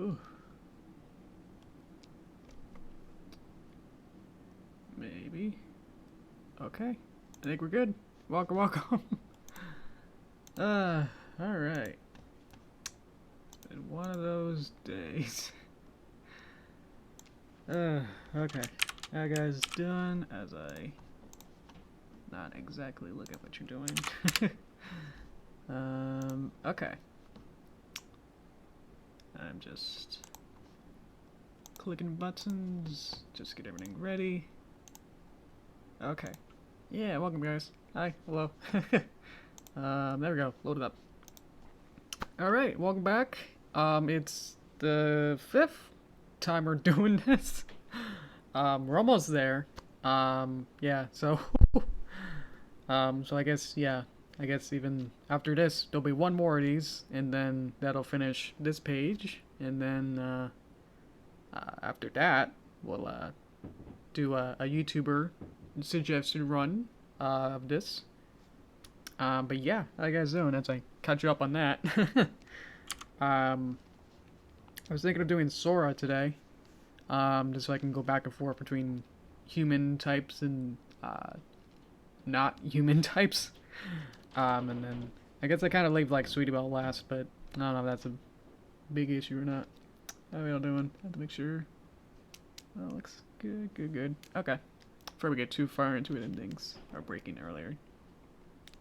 Ooh. Maybe. Okay. I think we're good. Welcome, welcome. Alright. Been one of those days. Okay. That guy's done as I not exactly look at what you're doing. Okay. I'm just clicking buttons, just get everything ready. Okay. Yeah, welcome guys. Hi, hello. There we go, load it up. Alright, welcome back. It's the 5th time we're doing this. We're almost there. Yeah, so so I guess, yeah, I guess even after this, there'll be one more of these, and then that'll finish this page, and then, after that, we'll, do a YouTuber suggested run, of this. But yeah, how you guys doing? As I catch you up on that. I was thinking of doing Sora today, just so I can go back and forth between human types and, not human types. And then I guess I kind of leave like Sweetie Belle last, but I don't know if that's a big issue or not. How are we all doing? I have to make sure. Oh, looks good, good, good. Okay. Before we get too far into it and things are breaking earlier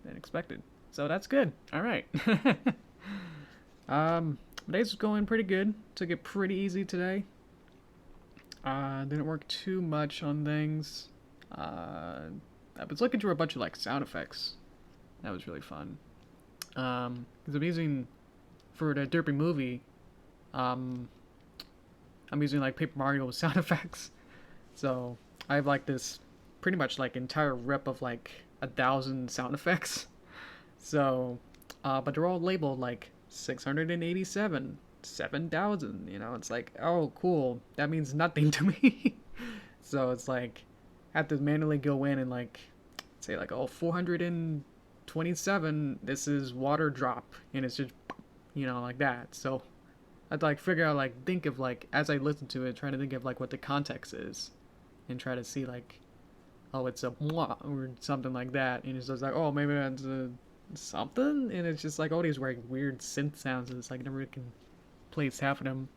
than expected. So that's good. Alright. Today's going pretty good. Took it pretty easy today. Didn't work too much on things. I was looking through a bunch of like sound effects. That was really fun. Because I'm using, for the Derpy movie, I'm using like Paper Mario sound effects. So I have like this pretty much like entire rep of like 1,000 sound effects. So, but they're all labeled like 687, 7,000, you know, it's like, oh cool, that means nothing to me. So it's like, I have to manually go in and like, say like, oh, 427, this is water drop, and it's just, you know, like that. So I'd like figure out, like, think of like, as I listen to it, trying to think of like what the context is, and try to see like, oh, it's a moi or something like that, and it's just like, oh, maybe that's a something, and it's just like all these weird synth sounds, and it's like never can place half of them.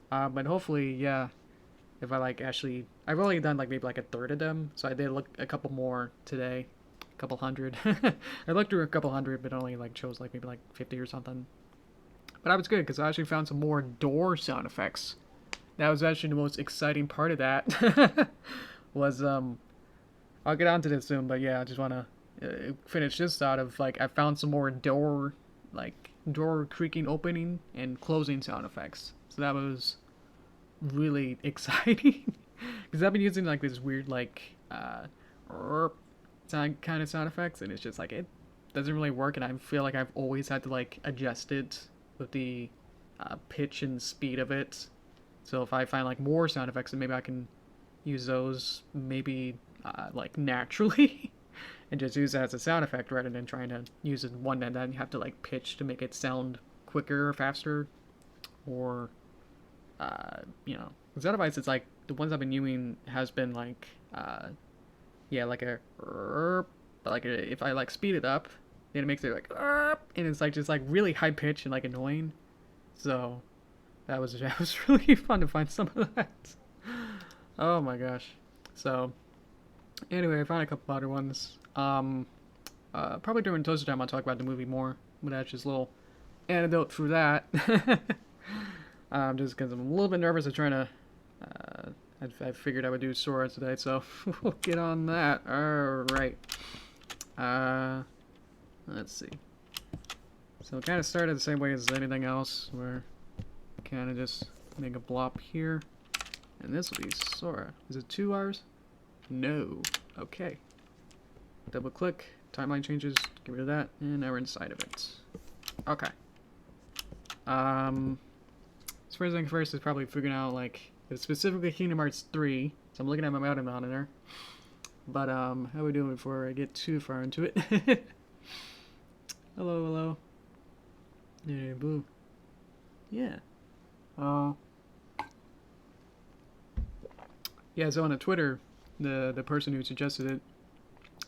But hopefully, yeah, if I like actually, I've only done like maybe like a third of them, so I did look a couple more today, a couple hundred. I looked through a couple hundred, but only like chose like maybe like 50 or something. But I was good because I actually found some more door sound effects. That was actually the most exciting part of that. Was I'll get onto this soon, but yeah, I just want to finish this out of like I found some more door creaking opening and closing sound effects. So that was really exciting because I've been using like this weird like sound kind of sound effects, and it's just like it doesn't really work, and I feel like I've always had to like adjust it with the pitch and speed of it. So if I find like more sound effects, then maybe I can use those maybe like naturally and just use that as a sound effect rather than trying to use it one and then you have to like pitch to make it sound quicker or faster, or you know, because otherwise it's like the ones I've been using has been like yeah, like a but like if I like speed it up, then it makes it like and it's like just like really high pitch and like annoying. So that was really fun to find some of that. Oh my gosh. So anyway, I found a couple other ones. Probably during Toaster Time I'll talk about the movie more, but that's just a little anecdote for that. Just because I'm a little bit nervous of trying to, I figured I would do Sora today, so we'll get on that. Alright. Let's see. So it kind of started the same way as anything else, where kind of just make a blop here, and this will be Sora. Is it 2 hours? No. Okay. Double click, timeline changes, get rid of that, and now we're inside of it. Okay. So first thing first is probably figuring out like it's specifically Kingdom Hearts 3. So I'm looking at my mountain monitor. But how are we doing before I get too far into it? Hello, hello. Yeah, boo. Yeah. Yeah, so on the Twitter, the person who suggested it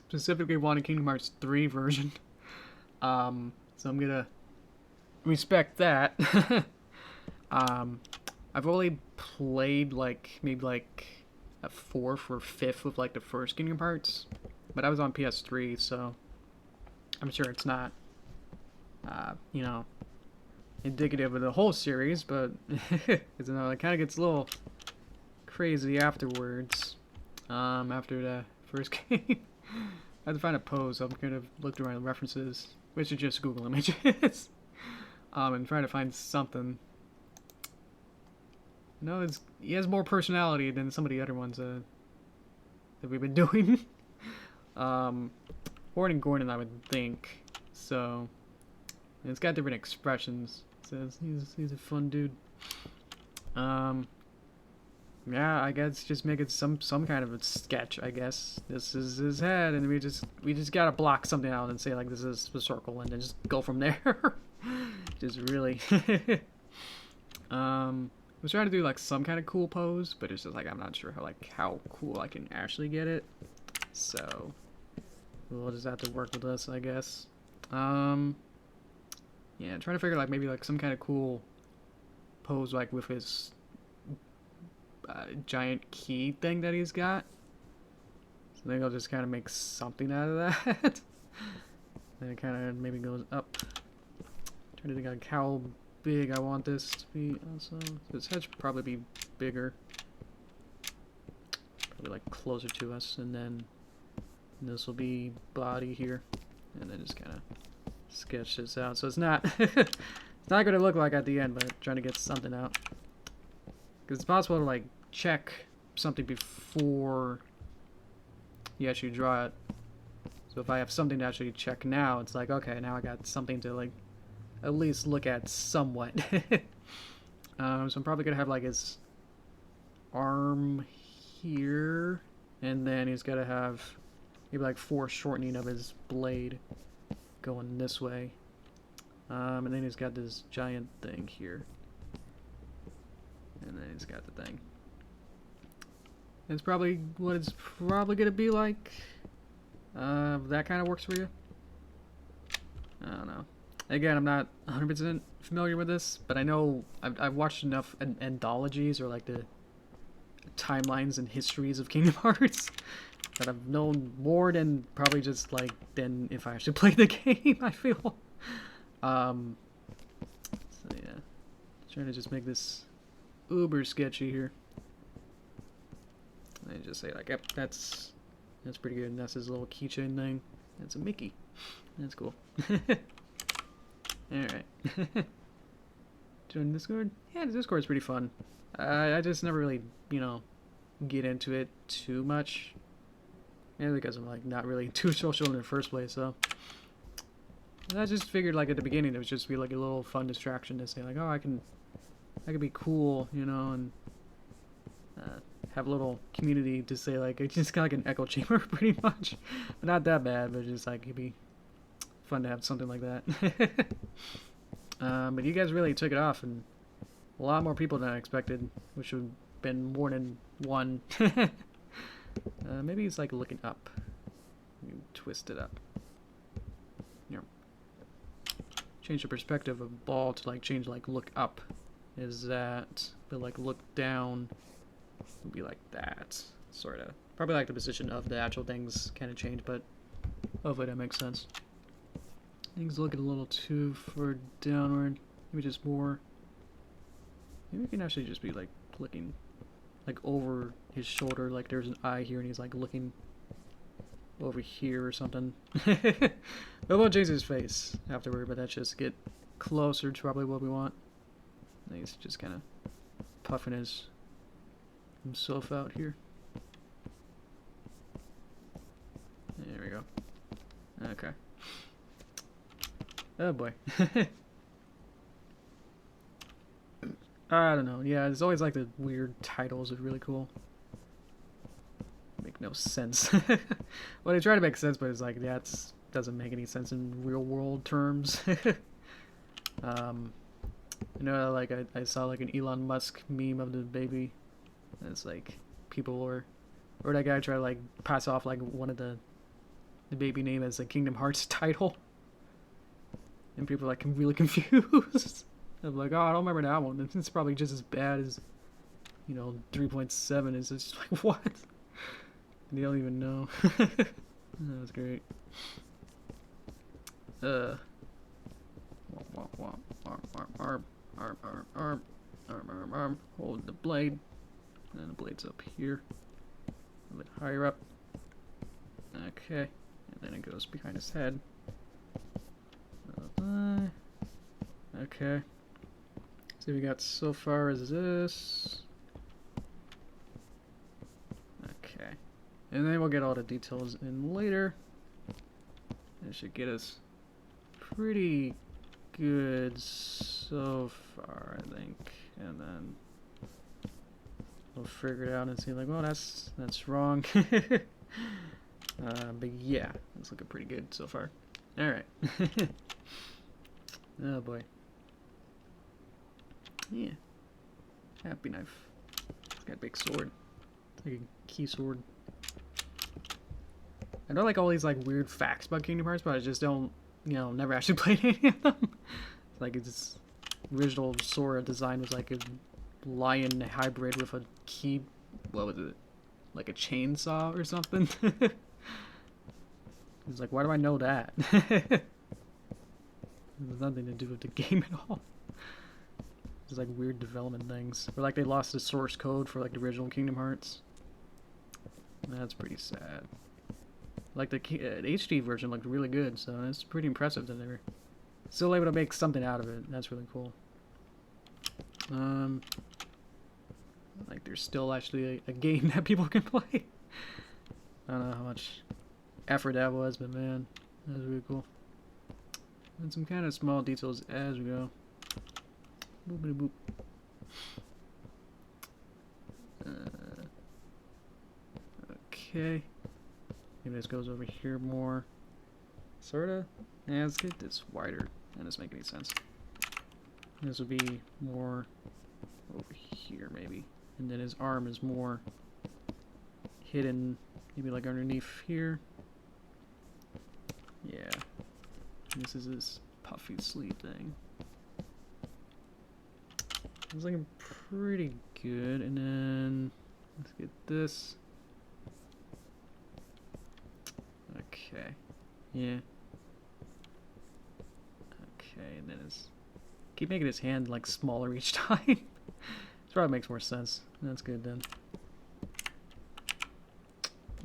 specifically wanted Kingdom Hearts 3 version. So I'm gonna respect that. I've only played like maybe like a fourth or fifth of like the first Kingdom Hearts, but I was on PS3, so I'm sure it's not, you know, indicative of the whole series, but you know, it kind of gets a little crazy afterwards. After the first game, I had to find a pose. So I'm gonna look through my references, which is just Google Images, and try to find something. No, he has more personality than some of the other ones that we've been doing. Horn and Gordon, I would think. So, and it's got different expressions. It says he's a fun dude. Yeah, I guess just make it some kind of a sketch. I guess this is his head, and we just gotta block something out and say like this is the circle, and then just go from there. Just really. I was trying to do like some kind of cool pose, but it's just like I'm not sure how cool I can actually get it. So we'll just have to work with this, I guess. Yeah, trying to figure like maybe like some kind of cool pose like with his giant key thing that he's got. So maybe I'll just kind of make something out of that. Then it kind of maybe goes up. Trying to think like how big I want this to be also. This head should probably be bigger. Probably like closer to us, and then this will be body here. And then just kind of sketch this out. So it's not it's not gonna look like at the end, but trying to get something out. Because it's possible to like check something before you actually draw it. So if I have something to actually check now, it's like, okay, now I got something to like at least look at somewhat. So I'm probably gonna have like his arm here, and then he's gotta have maybe like foreshortening of his blade going this way. And then he's got this giant thing here. And then he's got the thing. It's probably what it's probably gonna be like. That kind of works for you. I don't know. Again, I'm not 100% familiar with this, but I know I've watched enough anthologies or like the timelines and histories of Kingdom Hearts that I've known more than probably just like than if I actually played the game. I feel. So yeah, trying to just make this uber sketchy here. I just say like, yep, that's pretty good. And that's his little keychain thing. That's a Mickey. That's cool. Alright. Join Discord? Yeah, the Discord's pretty fun. I just never really, you know, get into it too much. Maybe because I'm like not really too social in the first place, so. I just figured like at the beginning it would just be like a little fun distraction to say like, oh, I can be cool, you know, and have a little community to say like, it's just kind of like an echo chamber pretty much. But not that bad, but just like it'd be fun to have something like that. But you guys really took it off, and a lot more people than I expected, which would have been more than one. Maybe he's like looking up. You twist it up. You know, change the perspective of ball to like change like look up. Is that, but like look down would be like that, sort of. Probably like the position of the actual things kind of change, but hopefully that makes sense. Things looking a little too far downward. Maybe just more. Maybe we can actually just be like looking like over his shoulder, like there's an eye here and he's like looking over here or something. But we'll change his face afterward, but that's just get closer to probably what we want. I think he's just kind of puffing himself out here. There we go. Okay. Oh boy. I don't know. Yeah, it's always like the weird titles are really cool. Make no sense. Well, they try to make sense, but it's like that doesn't make any sense in real world terms. You know, like I saw like an Elon Musk meme of the baby. And it's like people were, or that guy tried to like pass off like one of the baby name as a Kingdom Hearts title, and people are like really confused. I'm like, oh, I don't remember that one. It's probably just as bad as, you know, 3.7 is. It's just like what? They don't even know. That was great. Arm, arm. Hold the blade. And the blade's up here. A bit higher up. Okay. And then it goes behind his head. Okay. So we got so far as this. Okay. And then we'll get all the details in later. It should get us pretty good so far, I think. And then we'll figure it out and see like, well, that's wrong. But yeah, it's looking pretty good so far. All right. Oh boy. Yeah. Happy knife. It's got a big sword. It's like a key sword. I know like all these like weird facts about Kingdom Hearts, but I just don't, you know, never actually played any of them. Like its original Sora design was like a lion hybrid with a key, what was it? Like a chainsaw or something? It's like, why do I know that? It has nothing to do with the game at all. It's like weird development things. Or like they lost the source code for like the original Kingdom Hearts. That's pretty sad. Like the HD version looked really good, so it's pretty impressive that they were still able to make something out of it. That's really cool. Like there's still actually a game that people can play. I don't know how much effort that was, but man, that was really cool. And some kind of small details as we go. Boopity boop. Okay. Maybe this goes over here more. Sorta. Yeah, let's get this wider. That doesn't make any sense. This would be more over here, maybe. And then his arm is more hidden, maybe like underneath here. Yeah. This is his puffy sleeve thing. It's looking pretty good. And then let's get this. Okay. Yeah. Okay, and then his keep making his hand like smaller each time. This probably makes more sense. That's good then.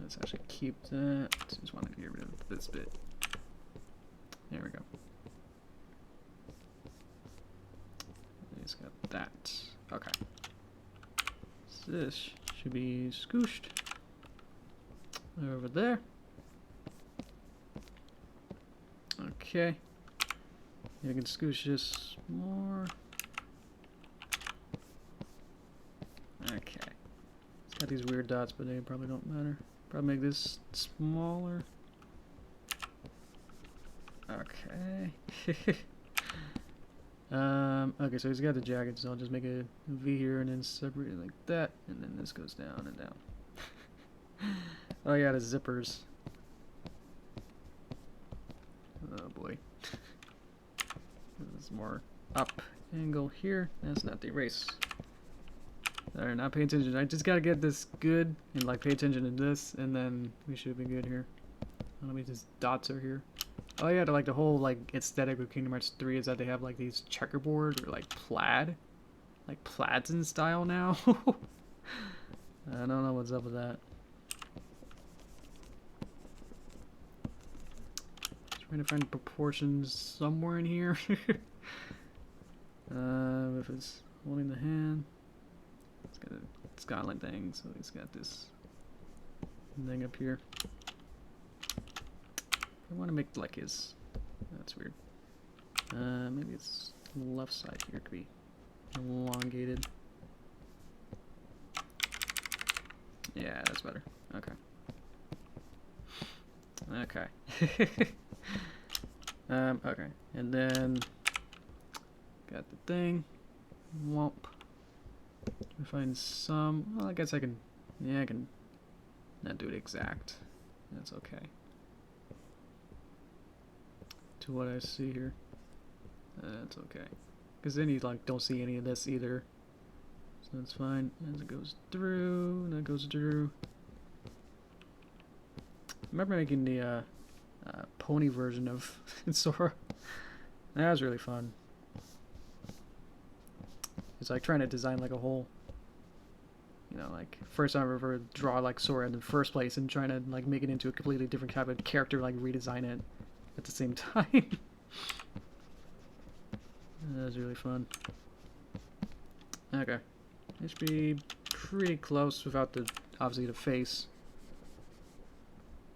Let's actually keep that. Just want to get rid of this bit. There we go. He's got that. Okay. So this should be scooshed over there. Okay. You can scoosh this more. Okay. It's got these weird dots, but they probably don't matter. Probably make this smaller. Okay. Okay, so he's got the jacket, so I'll just make a V here and then separate it like that, and then this goes down and down. Oh yeah, the zippers. Oh boy. This is more up angle here. That's not the erase. Alright, not paying attention. I just gotta get this good and like pay attention to this, and then we should be good here. Let me just dots are here. Oh yeah, like the whole like aesthetic of Kingdom Hearts 3 is that they have like these checkerboard or like plaid, like plaids in style now. I don't know what's up with that. Trying to find proportions somewhere in here. If it's holding the hand, it's got a Scotland thing, so he's got this thing up here. I want to make like his. That's weird. Maybe it's left side here could be elongated. Yeah, that's better. Okay. Okay. Okay, and then got the thing. Womp. Find some. Well, I guess I can. Yeah, I can not do it exact. That's okay. To what I see here. That's okay. Because then you like don't see any of this either. So that's fine. As it goes through, and that goes through. I remember making the pony version of Sora. That was really fun. It's like trying to design like a whole, you know, like first time I ever draw like Sora in the first place and trying to like make it into a completely different type of character, like redesign it at the same time. That was really fun. Okay, it should be pretty close without the obviously the face.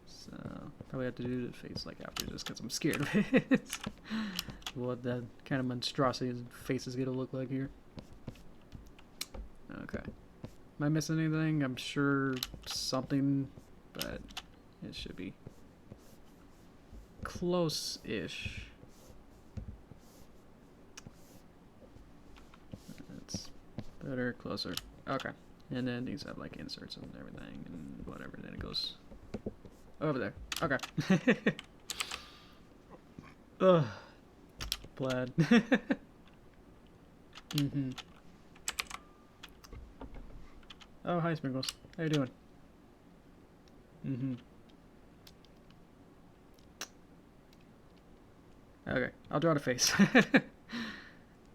So probably have to do the face like after just because I'm scared of it. What that kind of monstrosity his face is gonna look like here. Okay. Am I missing anything? I'm sure something, but it should be close-ish. That's better, closer. Okay. And then these have like inserts and everything and whatever. Then it goes over there. Okay. Ugh. Plaid. Mm-hmm. Oh, hi, Sprinkles. How you doing? Mm-hmm. Okay, I'll draw the face.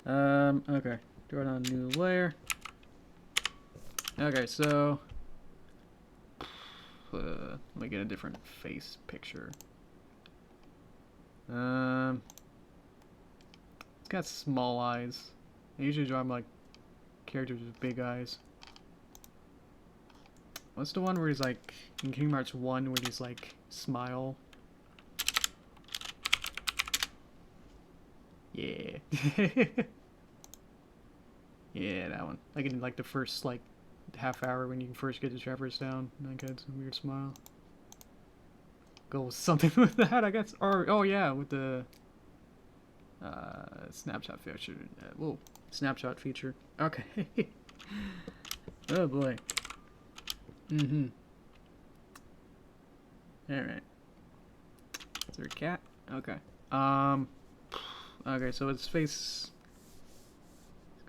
Okay. Draw it on a new layer. Okay, so... let me get a different face picture. It's got small eyes. I usually draw like characters with big eyes. What's the one where he's like in Kingdom Hearts 1 where he's like smile? Yeah. Yeah, that one. Like in like the first like half hour when you first get the Traverse down. Like had some weird smile. Go with something with that, I guess. Or oh yeah, with the snapshot feature. Whoa, snapshot feature. Okay. Oh boy. Mm-hmm. Alright. Is there a cat? Okay. Okay, so its face is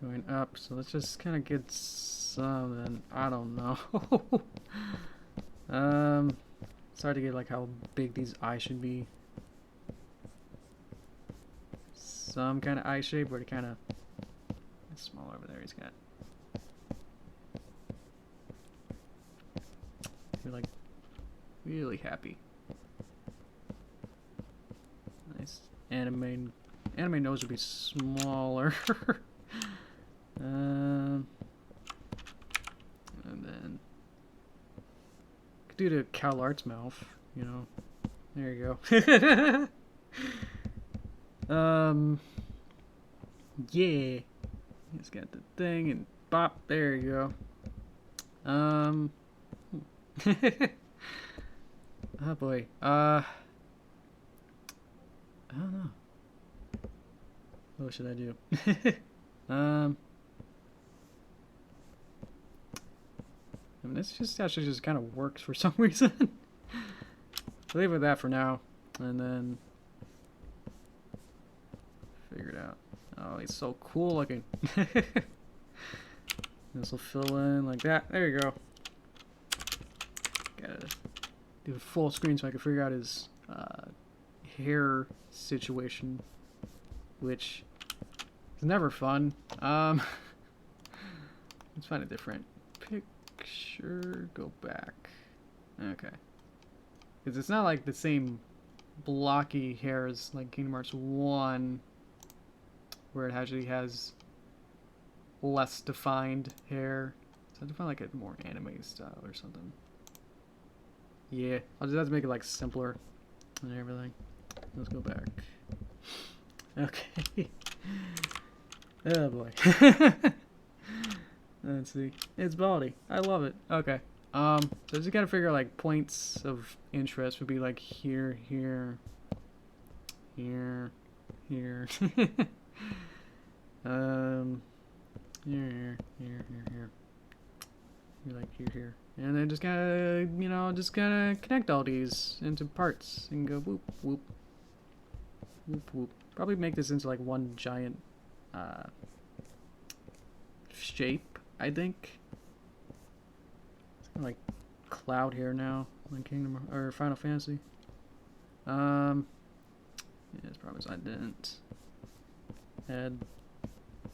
going up, so let's just kind of get something. I don't know. It's hard to get like how big these eyes should be. Some kind of eye shape where it kind of small over there. He's got. You're like really happy. Nice. Anime nose would be smaller. And then could do the CalArts mouth, you know. There you go. Yeah. He's got the thing and bop, there you go. Oh boy. I don't know. What should I do? I mean, this just actually just kind of works for some reason. I'll leave it with that for now, and then figure it out. Oh, he's so cool looking. This will fill in like that. There you go. Gotta do a full screen so I can figure out his hair situation, which is never fun. Let's find a different picture. Go back. Okay. Because it's not like the same blocky hair as like Kingdom Hearts 1, where it actually has less defined hair. So I have to find like a more anime style or something. Yeah, I'll just have to make it like simpler and everything. Let's go back. Okay. Oh boy. Let's see. It's baldy. I love it. Okay. So just gotta figure out like points of interest would be like here, here, here, here. Here. You're like here. And then just gotta, you know, just gotta connect all these into parts and go whoop, whoop. Whoop, whoop. Probably make this into like one giant shape, I think. It's kind of like cloud here now in Kingdom or Final Fantasy. Yeah, as promised I didn't add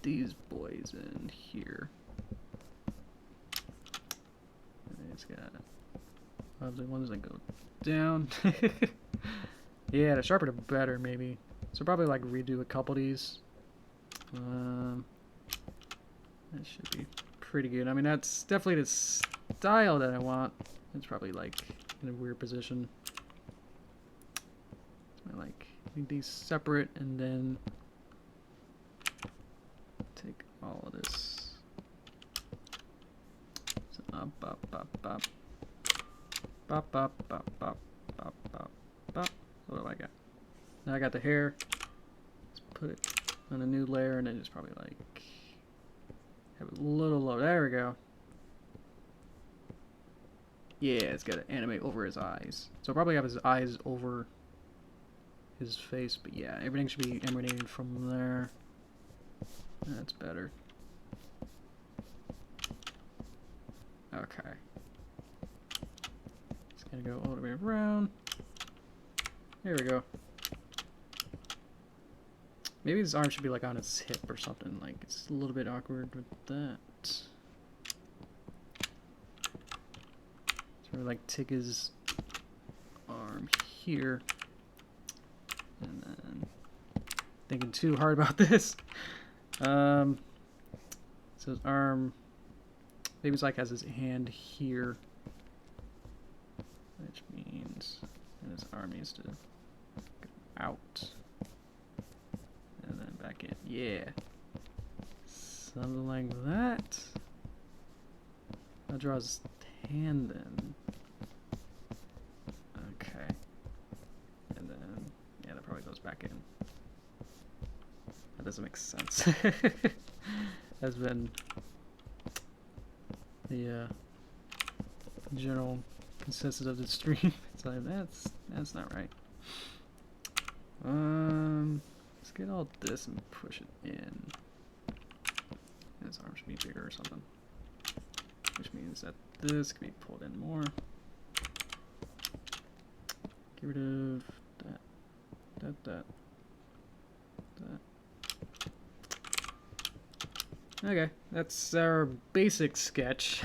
these boys in here. And it's got the ones that go down. Yeah, the sharper the better, maybe. So probably like redo a couple of these. That should be pretty good. I mean, that's definitely the style that I want. It's probably like in a weird position. I like make these separate and then take all of this. So up. What do I got? Now I got the hair. Let's put it on a new layer and then just probably like have it a little low. There we go. Yeah, it's got to animate over his eyes. So I'll probably have his eyes over his face, but yeah, everything should be emanating from there. That's better. Okay. It's gonna go all the way around. There we go. Maybe his arm should be like on his hip or something. Like it's a little bit awkward with that. Sort of like take his arm here. And then thinking too hard about this. So his arm maybe it's like has his hand here. Which means that his arm needs to go out. And then back in. Yeah. Something like that. I'll draw his hand then. Okay. And then, yeah, that probably goes back in. That doesn't make sense. Has been the general consensus of the stream. It's like, that's not right. Let's get all this and push it in. His arm should be bigger or something. Which means that this can be pulled in more. Get rid of that. Okay, that's our basic sketch.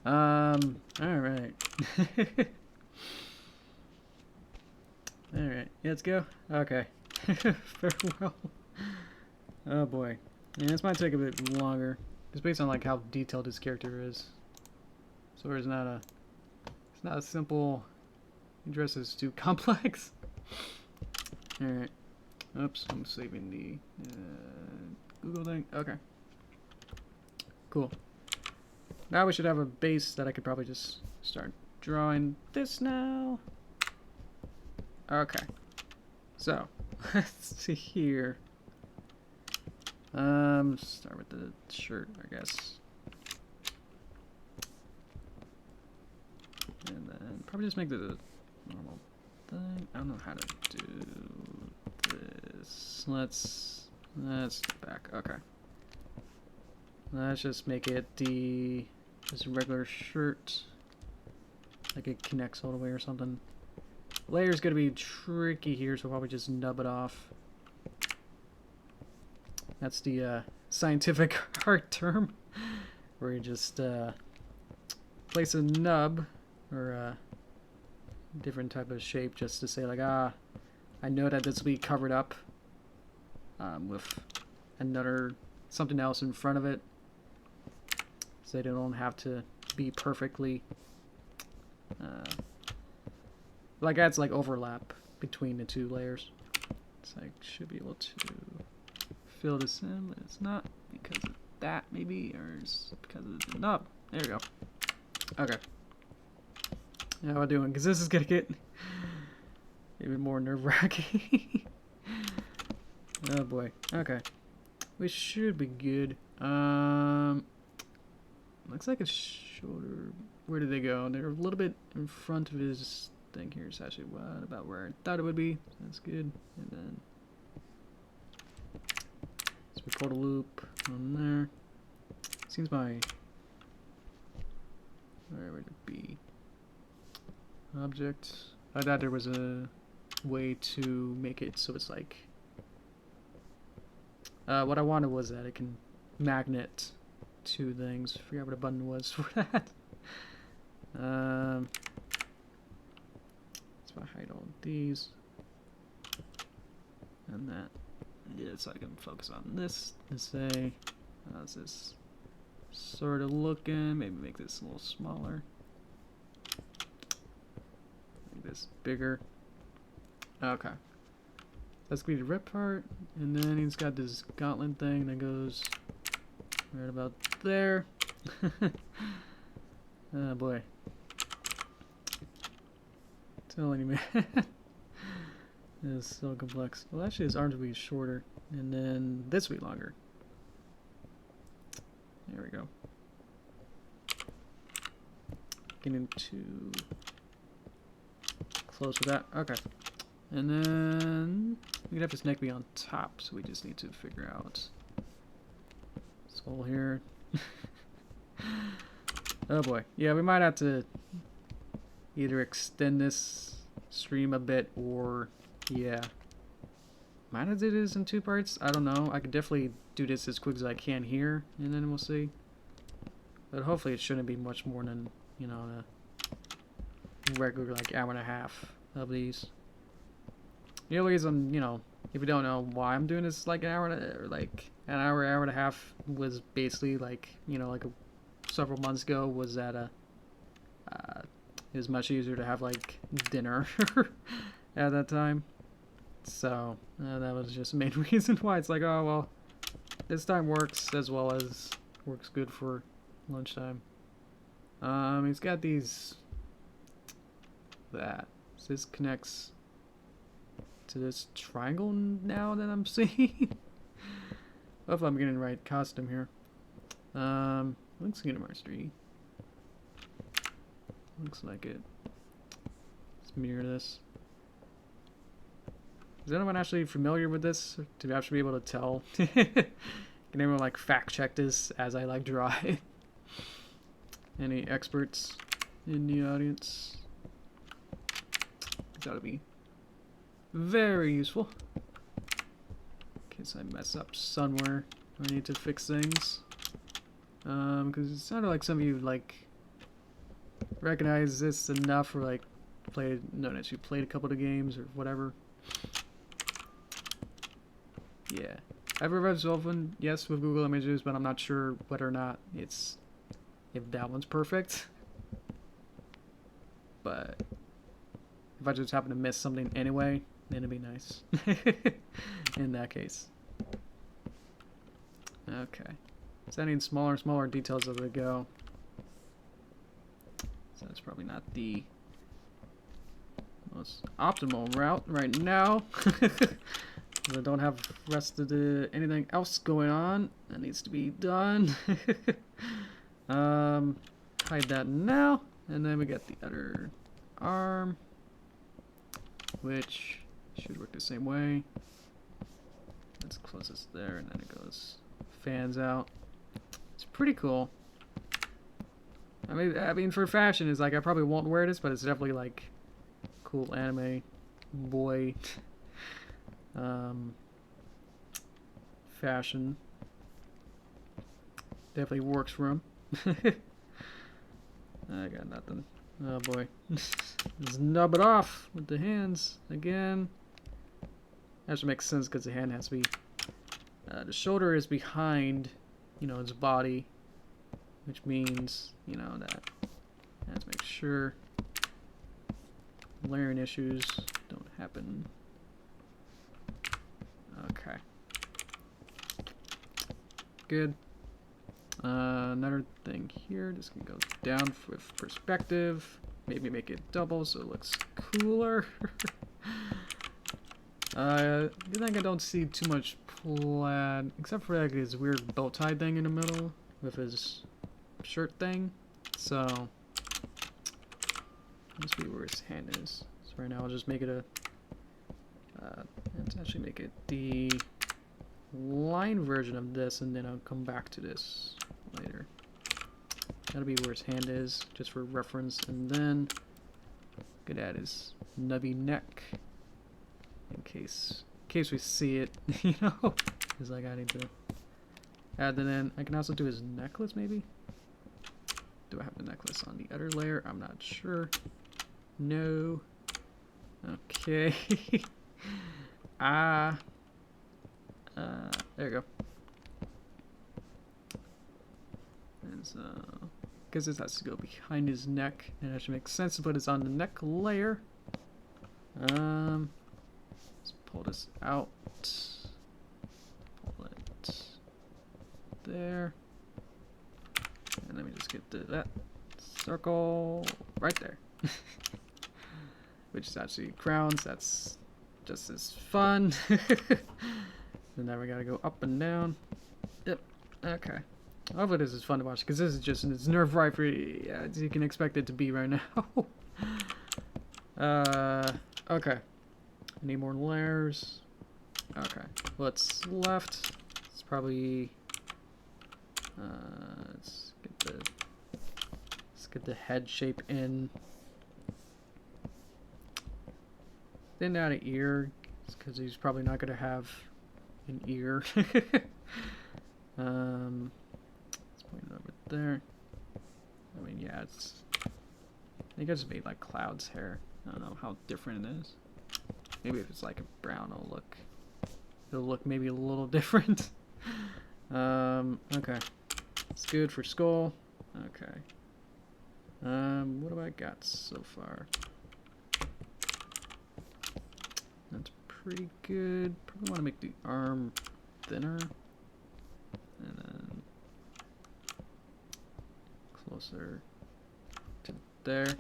Alright. Alright, let's go. Okay. Farewell. Oh boy. Yeah, this might take a bit longer. It's based on like how detailed his character is. So it's not a simple dress is too complex. Alright. Oops, I'm saving the Google thing. Okay. Cool. Now we should have a base that I could probably just start drawing this now. Okay. So, let's see here. Start with the shirt, I guess. And then probably just make the normal thing. I don't know how to do this. Let's back. Okay. Let's just make it just a regular shirt. Like it connects all the way or something. Layer's gonna be tricky here, so I'll probably just nub it off. That's the scientific art term, where you just place a nub or a different type of shape just to say like, I know that this will be covered up with something else in front of it, so they don't have to be perfectly like adds like overlap between the two layers. It's like should be able to fill this in, but it's not because of that maybe, or it's because of the nub. There we go. Okay. How am I doing? Because this is gonna get even more nerve-wracking. Oh boy. Okay. we should be good. Looks like his shoulder. Where did they go? They're a little bit in front of his thing here. It's actually about where I thought it would be. That's good. And then let's report a loop on there. Seems my where would it be? Object. I thought there was a way to make it so it's like what I wanted was that it can magnet two things. I forgot what a button was for that. So I hide all these and that. Yeah, so I can focus on this and say, how's this sort of looking? Maybe make this a little smaller. Make this bigger. Okay. That's gonna be the rip part, and then he's got this gauntlet thing that goes right about there. Oh boy. Telling you, man. It's so complex. Well, actually, his arms will be shorter, and then this will be longer. There we go. Getting too close with that. Okay. And then we'd have his neck be on top, so we just need to figure out this hole here. Oh boy. Yeah, we might have to either extend this stream a bit or, yeah. Might have to do this in two parts. I don't know. I could definitely do this as quick as I can here, and then we'll see. But hopefully it shouldn't be much more than, you know, a regular, like, hour and a half of these. The only reason, you know, if you don't know why I'm doing this like an hour and a half was basically like, you know, like several months ago was that it was much easier to have like dinner at that time. So that was just the main reason why it's like, oh well, this time works as well as works good for lunchtime. He's got these so this connects to this triangle now that I'm seeing. Hopefully I'm getting the right costume here. Looks good in Mars 3. Looks like it. Let's mirror this. Is anyone actually familiar with this to actually be able to tell? Can anyone like fact check this as I like draw it? Any experts in the audience? It's gotta be very useful. In case I mess up somewhere or I need to fix things. Because it sounded like some of you like recognize this enough or like notice you played a couple of games or whatever. Yeah. I've revised often, yes, with Google Images, but I'm not sure whether or not if that one's perfect. But if I just happen to miss something anyway, then it'd be nice. In that case. Okay. It's adding smaller and smaller details as they go. So that's probably not the most optimal route right now. I don't have rest of anything else going on that needs to be done. Hide that now, and then we got the other arm, which should work the same way. Let's close this there, and then it goes fans out. It's pretty cool. I mean, for fashion, it's like I probably won't wear this, but it's definitely like cool anime boy fashion. Definitely works for him. I got nothing. Oh boy. Let's nub it off with the hands again. Actually makes sense because the hand has to be the shoulder is behind, you know, its body, which means, you know, that I have to make sure layering issues don't happen. Okay. Good. Another thing here, just gonna go down with perspective. Maybe make it double so it looks cooler. I think I don't see too much plaid, except for like his weird bow tie thing in the middle with his shirt thing. So let's see where his hand is. So right now I'll just make it a. Let's actually make it the line version of this, and then I'll come back to this later. That'll be where his hand is, just for reference, and then could add his nubby neck in case we see it, you know, because like I need to add that in. I can also do his necklace, maybe. Do I have the necklace on the other layer? I'm not sure. No. Okay. There you go. And so, because this has to go behind his neck, and it actually makes sense to put this on the neck layer. Let's pull this out. Pull it there. And let me just get to that circle right there. Which is actually crowns. That's just as fun. And now we gotta go up and down. Yep. Okay. Hopefully this is fun to watch, because this is just as nerve-wracking as you can expect it to be right now. Okay. I need more layers. Okay. What's left? It's probably let's get the head shape in. Then add an ear, because he's probably not gonna have an ear. Let's point it over there. I mean, yeah, it's. I think I just made like Cloud's hair. I don't know how different it is. Maybe if it's like a brown, it'll look maybe a little different. Okay, it's good for skull. Okay. What have I got so far? That's pretty good. Probably want to make the arm thinner. And then closer to there.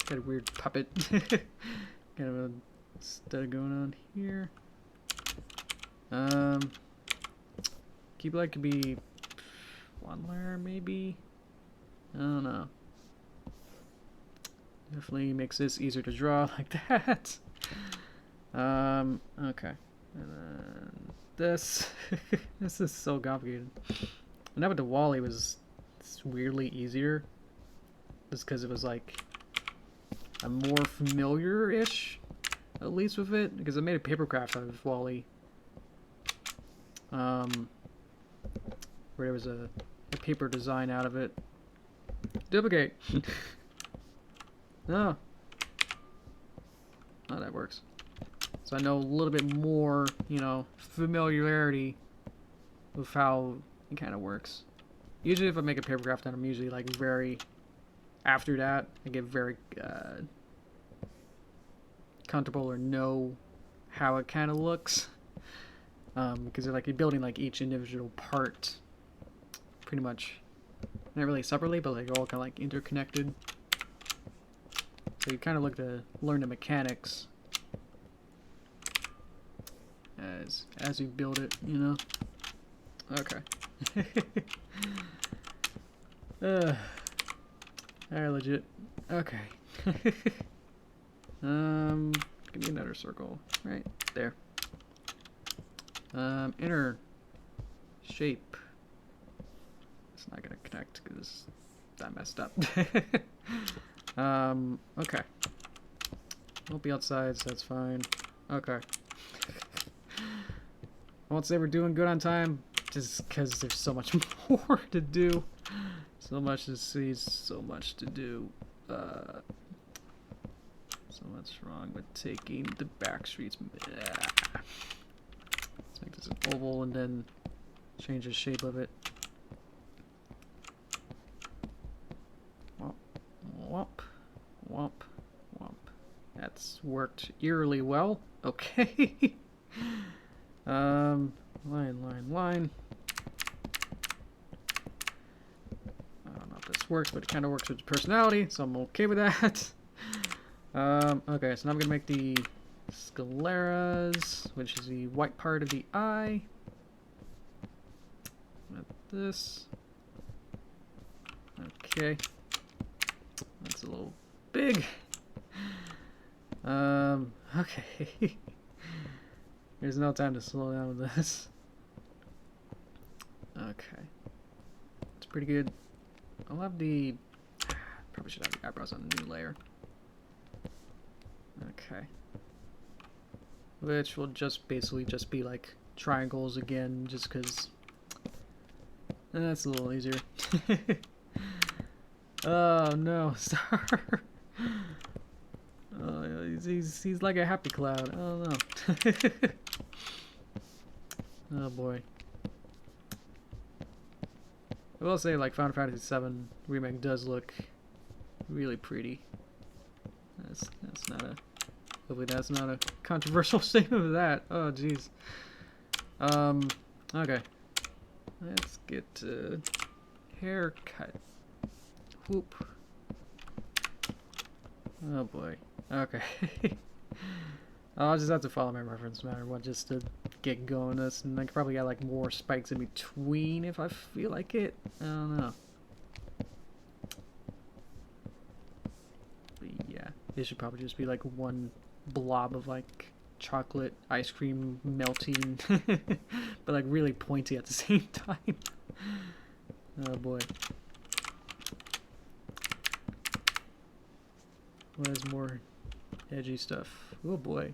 Got a weird puppet. Kind of a stuff going on here. Keep like to be one layer maybe. I don't know. Definitely makes this easier to draw like that. Okay. And then this. This is so complicated. And that with the Wally was weirdly easier. Just because it was like I'm more familiar-ish, at least with it, because I made a papercraft out of Wally. Where there was a paper design out of it. Duplicate. No. Oh, that works. So I know a little bit more, you know, familiarity with how it kind of works. Usually if I make a papercraft, then I'm usually like very, after that, I get very comfortable or know how it kind of looks. Because they're like, you're building like each individual part pretty much, not really separately, but like all kind of like interconnected. So you kind of look to learn the mechanics as you build it, you know. Okay. Alright, legit. Okay. Give me another circle right there. Inner shape. It's not gonna connect because that messed up. Okay. Won't be outside, so that's fine. Okay. I won't say we're doing good on time, just because there's so much more to do. So much to see, so much to do. So what's wrong with taking the back streets? Let's make this an oval and then change the shape of it. Womp, womp, womp. That's worked eerily well. Okay. Line. I don't know if this works, but it kind of works with the personality, so I'm okay with that. Okay, so now I'm gonna make the scleras, which is the white part of the eye. Got this. Okay. That's a little big. Okay. There's no time to slow down with this. Okay. It's pretty good. I'll have the... Probably should have the eyebrows on the new layer. Okay. Which will just basically just be like triangles again, just because that's a little easier. Oh no, Star. Oh, he's like a happy cloud. Oh no. Oh boy. I will say, like, Final Fantasy VII Remake does look really pretty. That's not a... Hopefully that's not a controversial statement of that. Oh, jeez. Okay. Let's get to haircut. Whoop. Oh boy. Okay. I'll just have to follow my reference no matter what, just to get going this, and I could probably add like more spikes in between if I feel like it. I don't know. But yeah, it should probably just be like one blob of like chocolate ice cream melting, but like really pointy at the same time. Oh boy. What is more edgy stuff? Oh boy.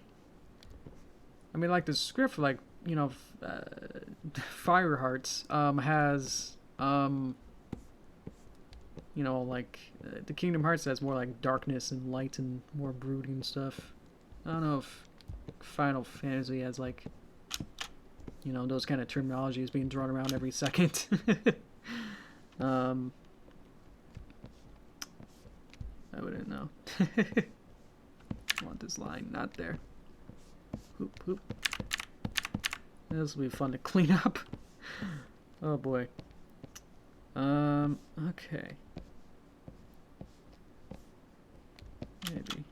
I mean, like the script, like, you know, Fire Hearts has, you know, like the Kingdom Hearts has more like darkness and light and more brooding stuff. I don't know if Final Fantasy has like, you know, those kind of terminologies being thrown around every second. I wouldn't know. I want this line not there. Hoop, hoop. This will be fun to clean up. Oh boy. Okay. Maybe.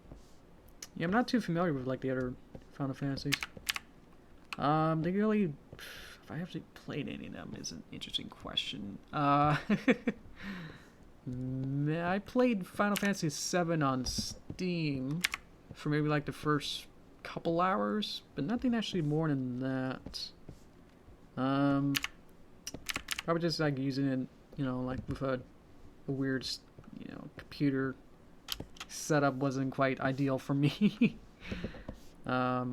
Yeah, I'm not too familiar with like the other Final Fantasies. They really, if I actually played any of them is an interesting question. I played Final Fantasy VII on Steam for maybe like the first couple hours, but nothing actually more than that. Probably just like using it, you know, like with a weird, you know, computer setup wasn't quite ideal for me. I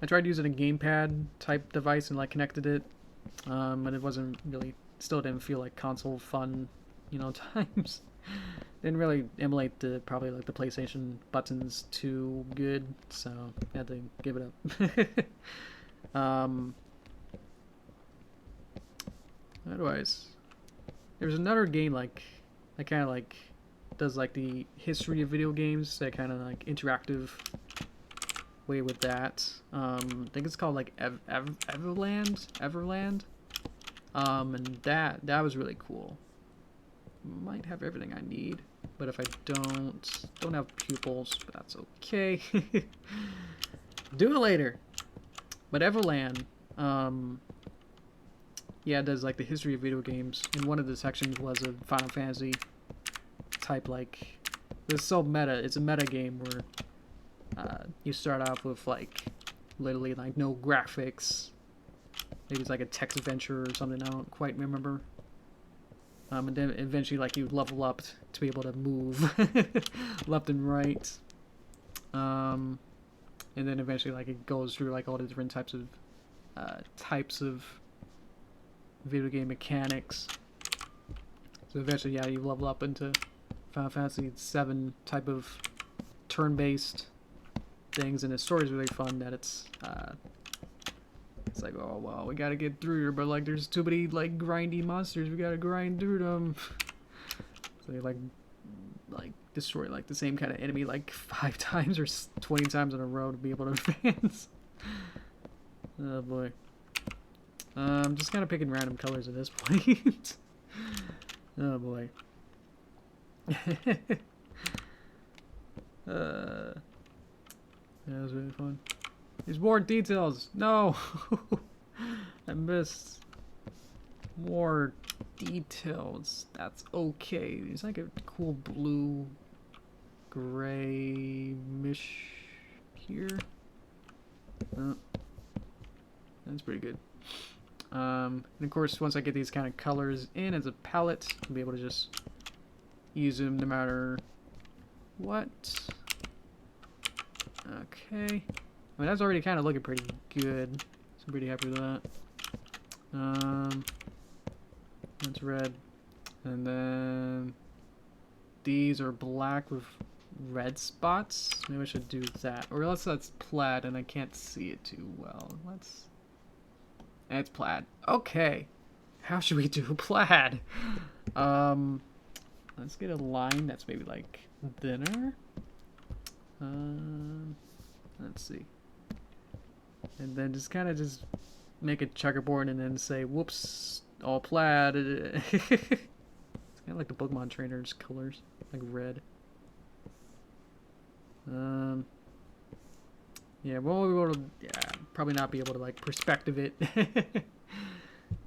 tried using a gamepad type device and like connected it, but it wasn't really, still didn't feel like console fun, you know, times. Didn't really emulate the probably like the PlayStation buttons too good, so I had to give it up. Otherwise, there's another game like that kind of like does like the history of video games, that kind of like interactive way with that. I think it's called like Everland. And that was really cool. Might have everything I need, but if I don't have pupils, but that's okay. Do it later. But Everland, yeah, it does like the history of video games, and one of the sections was a Final Fantasy type, like, it's so meta. It's a meta game where you start off with like literally like no graphics. Maybe it's like a text adventure or something. I don't quite remember. And then eventually, like, you level up to be able to move left and right. And then eventually, like, it goes through like all the different types of video game mechanics. So eventually, yeah, you level up into Final Fantasy VII type of turn-based things, and the story's really fun. That it's like, oh wow, we gotta get through here, but like there's too many like grindy monsters, we gotta grind through them. So you like destroy like the same kind of enemy like 5 times or 20 times in a row to be able to advance. Oh boy. I'm just kind of picking random colors at this point. Oh boy. Yeah, that was really fun. There's more details. No, I missed more details. That's okay. There's like a cool blue, gray-ish here. Oh, that's pretty good. And of course, once I get these kind of colors in as a palette, I'll be able to just use them no matter what. Okay. I mean, that's already kind of looking pretty good. So I'm pretty happy with that. That's red. And then these are black with red spots. Maybe I should do that. Or else that's plaid and I can't see it too well. It's plaid. Okay. How should we do plaid? Let's get a line that's maybe like thinner. Let's see. And then just kind of just make a checkerboard and then say, whoops, all plaid. It's kind of like the Pokemon trainers colors, like red. Yeah, we'll be able to, probably not be able to like perspective it.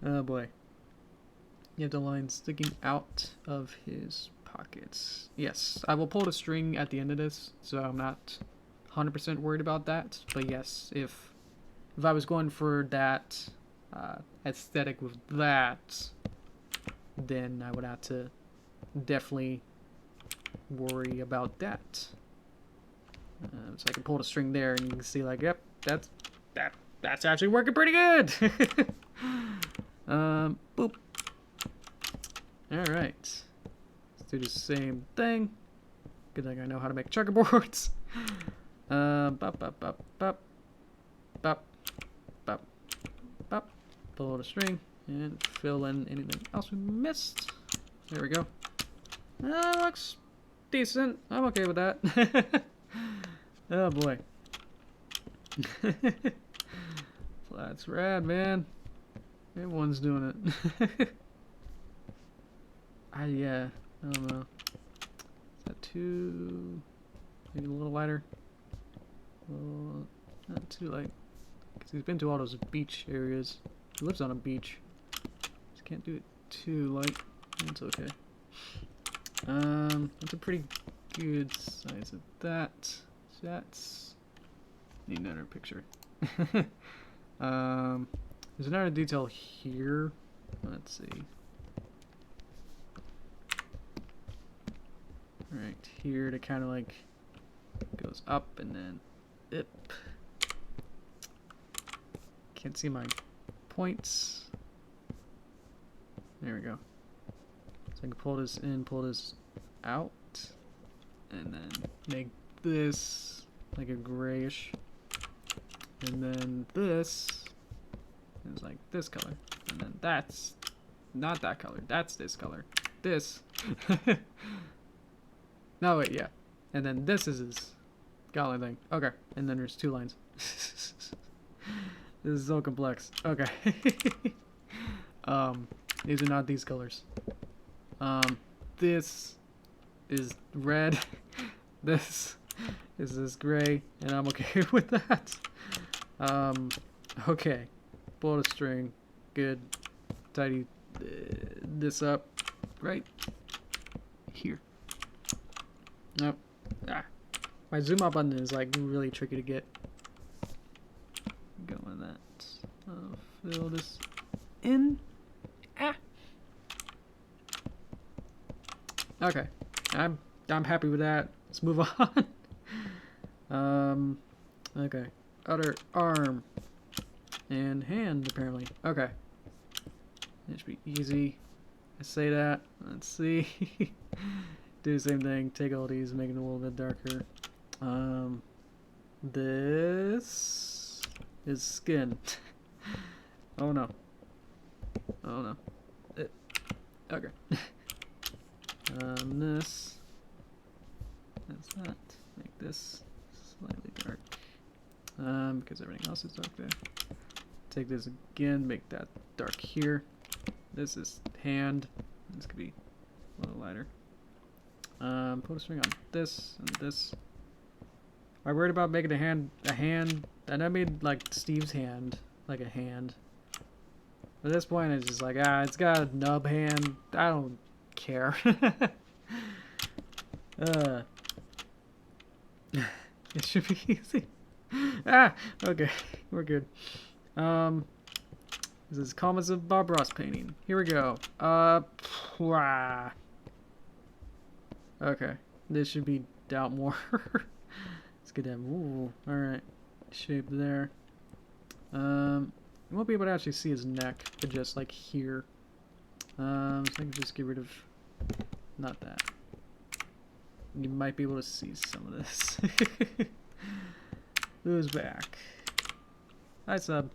Oh boy. You have the line sticking out of his pockets. Yes, I will pull the string at the end of this, so I'm not 100% worried about that. But yes, if I was going for that aesthetic with that, then I would have to definitely worry about that. So I can pull the string there, and you can see like, yep, that's actually working pretty good. Boop. All right, let's do the same thing. Good thing I know how to make checkerboards. Bop, bop, bop, bop, bop, bop, bop. Pull the string and fill in anything else we missed. There we go. That looks decent. I'm okay with that. Oh boy. That's rad, man. Everyone's doing it. Yeah, I don't know. Is that too... maybe a little lighter? Well, not too light. Because he's been to all those beach areas. He lives on a beach. Just can't do it too light. That's okay. That's a pretty good size of that. So that's... need another picture. There's another detail here. Let's see. Right here to kind of like goes up and then up. Can't see my points. There we go. So I can pull this in, pull this out, and then make this like a grayish. And then this is like this color. And then that's not that color. That's this color. This. No, wait, yeah. And then this is his gauntlet thing. Okay. And then there's two lines. This is so complex. Okay. These are not these colors. This is red. This is this gray. And I'm okay with that. Okay. Pull the string. Good. Tidy this up. Right here. Nope. Ah. My zoom out button is like really tricky to get. Go with that. I'll fill this in. Ah. Okay. I'm happy with that. Let's move on. Okay. Other arm and hand apparently. Okay. It should be easy. I say that. Let's see. Do the same thing. Take all these, make it a little bit darker. This is skin. Oh no. Oh no. Okay. This. That's that. Make this slightly dark. Because everything else is dark there. Take this again, make that dark here. This is hand. This could be a little lighter. Put a string on this and this. I worried about making a hand, and I made like Steve's hand, like a hand. At this point, it's just like, it's got a nub hand. I don't care. It should be easy. Okay, we're good. This is comments of Bob Ross painting. Here we go. Okay, this should be out more. Let's get that. Ooh, all right, shape there. You won't be able to actually see his neck, but just like here. So I can just get rid of, not that. You might be able to see some of this. Who's back? Hi, sub.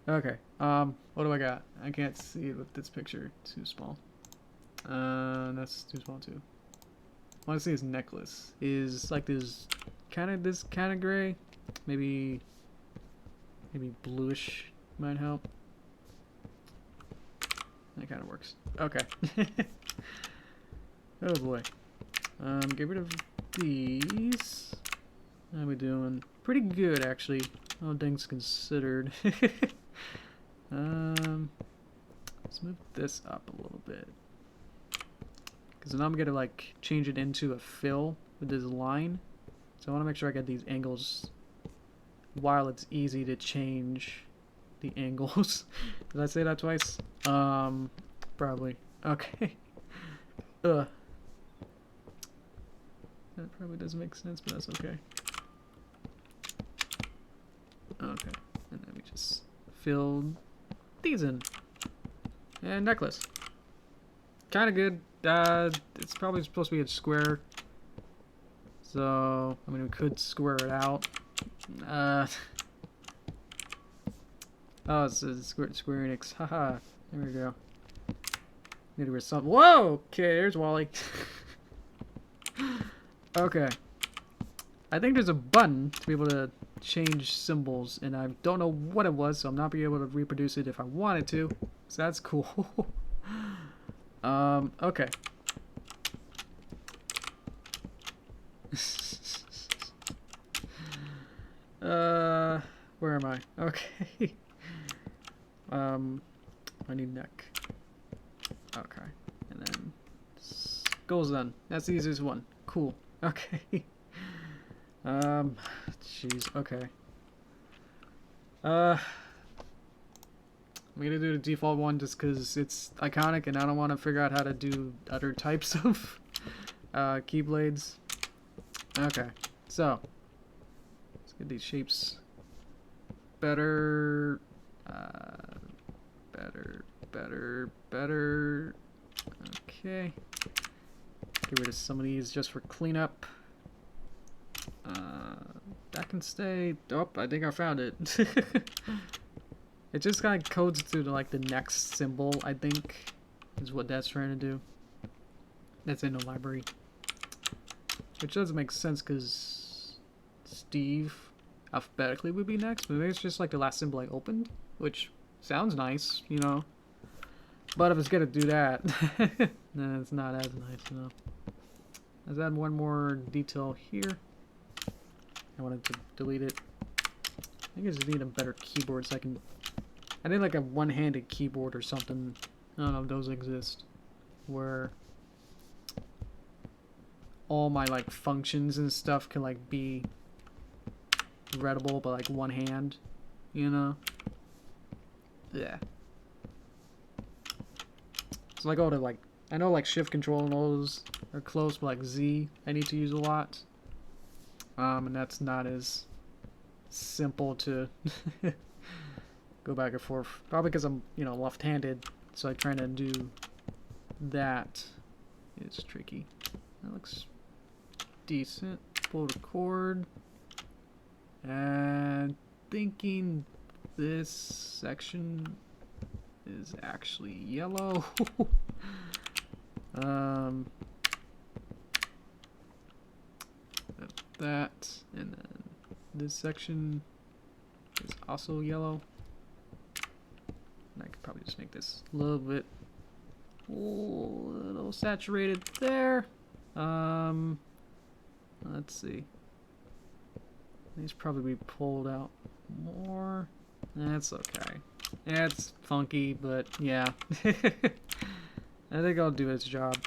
Okay. What do I got? I can't see it with this picture. Too small. That's too small too. I want to see his necklace. Is like this kind of gray. Maybe bluish might help. That kind of works. Okay. Oh boy. Get rid of these. How are we doing? Pretty good, actually. All things considered. Let's move this up a little bit. Because then I'm going to like change it into a fill with this line. So I want to make sure I get these angles while it's easy to change the angles. Did I say that twice? Probably. Okay. That probably doesn't make sense, but that's okay. Okay. And then we just fill these in. And necklace. Kind of good. It's probably supposed to be a square. So, I mean, we could square it out. Oh, it's a Square Enix. Haha. There we go. Need to something. Whoa! Okay, there's Wally. Okay. I think there's a button to be able to change symbols, and I don't know what it was, so I'm not being able to reproduce it if I wanted to. So that's cool. Okay. Where am I? Okay. I need neck. Okay. And then goals done. That's the easiest one. Cool. Okay. Jeez. Okay. I'm gonna do the default one just because it's iconic and I don't want to figure out how to do other types of keyblades. Okay, so let's get these shapes better. Better. Okay. Get rid of some of these just for cleanup. That can stay. Oh, I think I found it. It just kind of codes to like the next symbol, I think, is what that's trying to do. That's in the library. Which doesn't make sense because Steve alphabetically would be next, but maybe it's just like the last symbol I opened, which sounds nice, you know. But if it's gonna do that, then it's not as nice, you know. Let's add one more detail here. I wanted to delete it. I think I just need a better keyboard so I can... I need like a one-handed keyboard or something. I don't know if those exist. Where all my like functions and stuff can like be readable by like one hand. You know? Yeah. So like all the like... I know like shift control and all those are close, but like Z I need to use a lot. And that's not as simple to go back and forth. Probably because I'm, you know, left-handed, so like trying to do that is tricky. That looks decent. Pull the cord. And thinking this section is actually yellow. That, and then this section is also yellow. And I could probably just make this a little saturated there. Let's see. These probably be pulled out more. That's okay. Yeah, it's funky, but yeah. I think I'll do its job.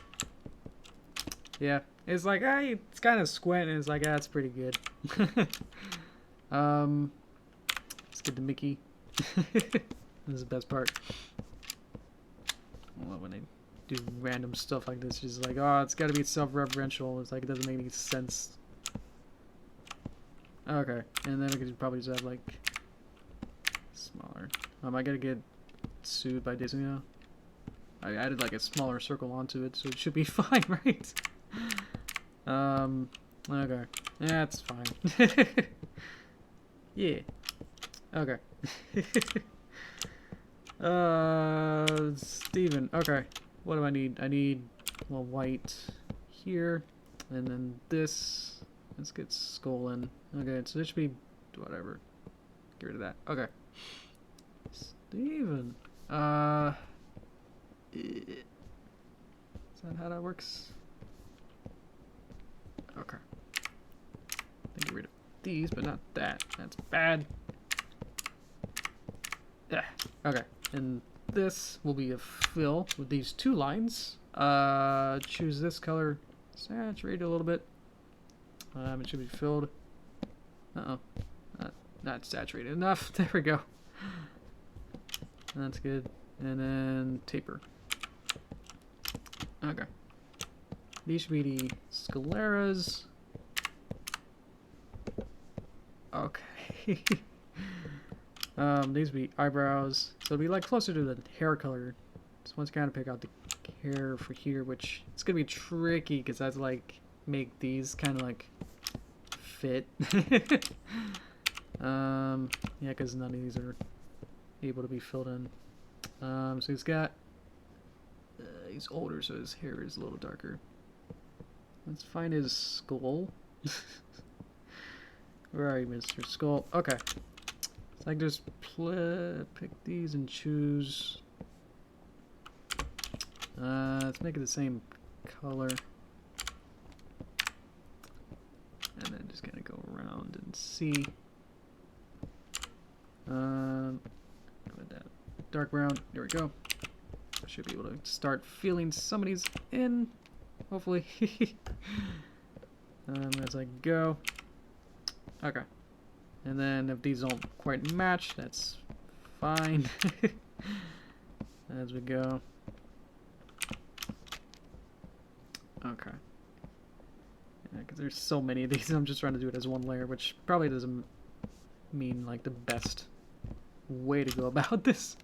Yeah, it's like, hey, it's kind of squint, and it's like, that's pretty good. Let's get to Mickey. This is the best part. I love when they do random stuff like this. Just like, oh, it's got to be self-referential. It's like, it doesn't make any sense. Okay, and then I could probably just have like smaller. I gotta get sued by Disney now. I added like a smaller circle onto it, so it should be fine, right? Okay, that's fine. Yeah. Okay. Steven. Okay. What do I need? I need, well, white here, and then this. Let's get skull in. Okay, so this should be whatever. Get rid of that. Okay. Steven. Is that how that works? Okay. Get rid of these, but not that. That's bad. Yeah. Okay. And this will be a fill with these two lines. Choose this color. Saturate it a little bit. It should be filled. Uh-oh. Not saturated enough. There we go. That's good. And then taper. Okay. These should be the scleras. Okay. These would be eyebrows. So it'll be like closer to the hair color. So once kind of pick out the hair for here, which it's gonna be tricky because I have to like make these kind of like fit. Yeah, because none of these are able to be filled in. So he's got he's older, so his hair is a little darker. Let's find his skull. Where are you, Mr. Skull? Okay. So I can just pick these and choose. Let's make it the same color. And then just kind of go around and see. With that dark brown. There we go. I should be able to start feeling some of these in. Hopefully. As I go. Okay. And then if these don't quite match, that's fine. As we go. Okay. Yeah, because there's so many of these, I'm just trying to do it as one layer, which probably doesn't mean like the best way to go about this.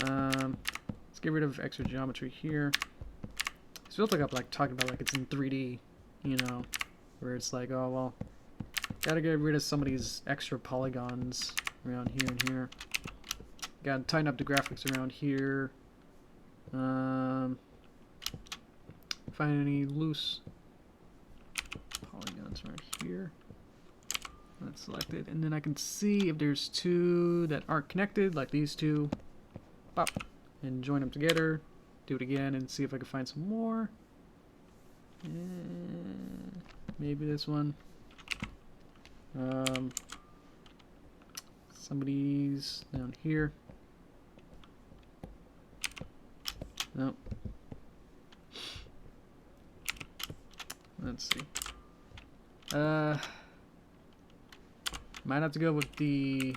Let's get rid of extra geometry here. It feels like I'm like talking about like it's in 3D, you know, where it's like, oh well, gotta get rid of some of these extra polygons around here and here. Gotta tighten up the graphics around here. Find any loose polygons right here. That's selected, and then I can see if there's two that aren't connected, like these two. Pop, and join them together. Do it again and see if I can find some more. And maybe this one. Some of these down here. Nope. Let's see. Might have to go with the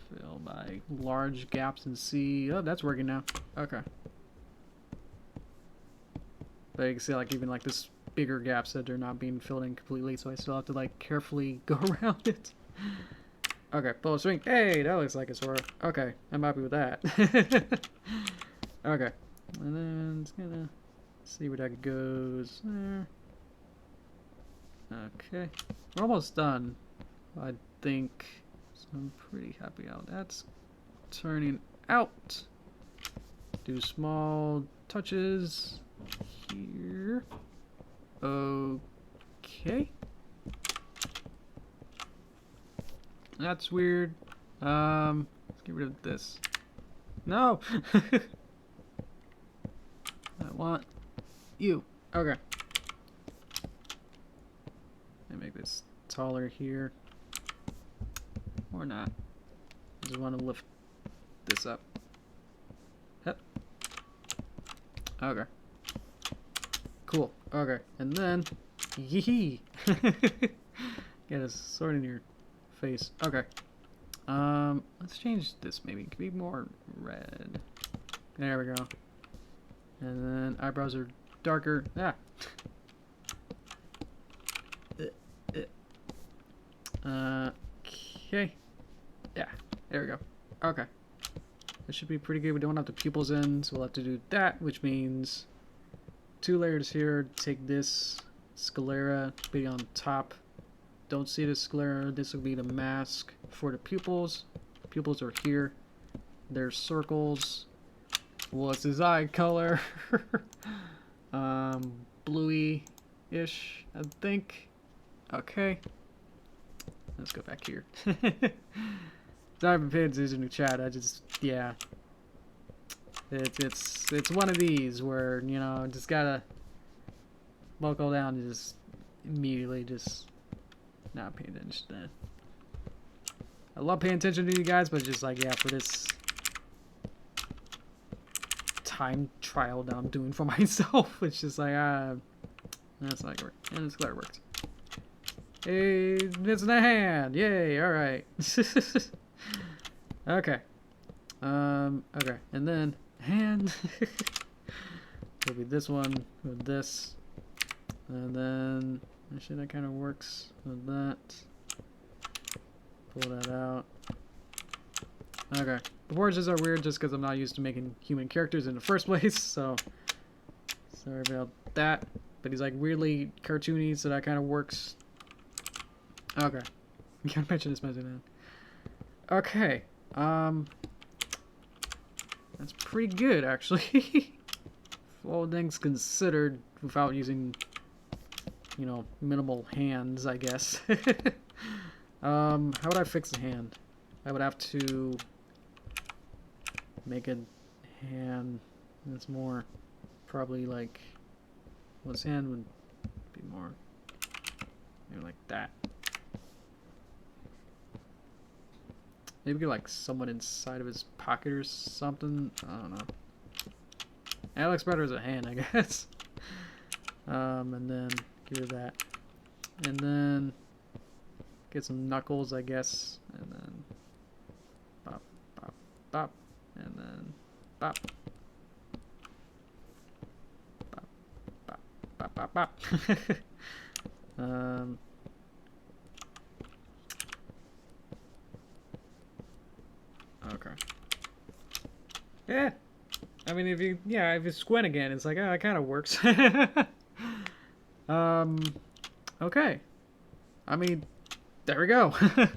fill by large gaps and see. Oh, that's working now. Okay. But you can see like even like this bigger gaps that they're not being filled in completely, so I still have to like carefully go around it. Okay, full swing. Hey, that looks like a Sora. Okay, I'm happy with that. Okay. And then it's gonna see where that goes there. Okay. We're almost done, I think. So I'm pretty happy how that's turning out. Do small touches here. Okay. That's weird. Let's get rid of this. No! I want you. Okay. taller here. Or not. Just want to lift this up. Yep. Okay. Cool. Okay. And then, yee. Get a sword in your face. Okay. Let's change this maybe. It could be more red. There we go. And then eyebrows are darker. Ah. Okay. Yeah. There we go. Okay. That should be pretty good. We don't have the pupils in, so we'll have to do that, which means 2 layers here. Take this sclera, be on top. Don't see the sclera. This will be the mask for the pupils. Pupils are here. There's circles. What's his eye color? Bluey-ish, I think. Okay. Let's go back here. Sorry for paying attention to chat. I just, yeah. It's one of these where, you know, just gotta buckle down and just immediately just not paying attention to that. I love paying attention to you guys, but just like, yeah, for this time trial that I'm doing for myself, it's just like, that's not gonna work. And it's glad it worked. Hey, it's in a hand. Yay, alright. Okay. Okay. And then hand. It'll be this one with this. And then actually that kind of works with that. Pull that out. Okay. Proportions are weird just because I'm not used to making human characters in the first place, so sorry about that. But he's like weirdly cartoony, so that kind of works. Okay. You can't mention this message now. Okay. That's pretty good actually. All things considered, without using, you know, minimal hands, I guess. How would I fix the hand? I would have to make a hand that's more probably like, well, his hand would be more maybe like that. Maybe get like someone inside of his pocket or something. I don't know. That looks better as a hand, I guess. And then get rid of that. And then get some knuckles, I guess. And then bop, bop, bop. And then bop. Bop, bop, bop, bop, bop. Okay. Yeah. I mean, if you squint again, it's like, oh, it kind of works. Okay. I mean, there we go. I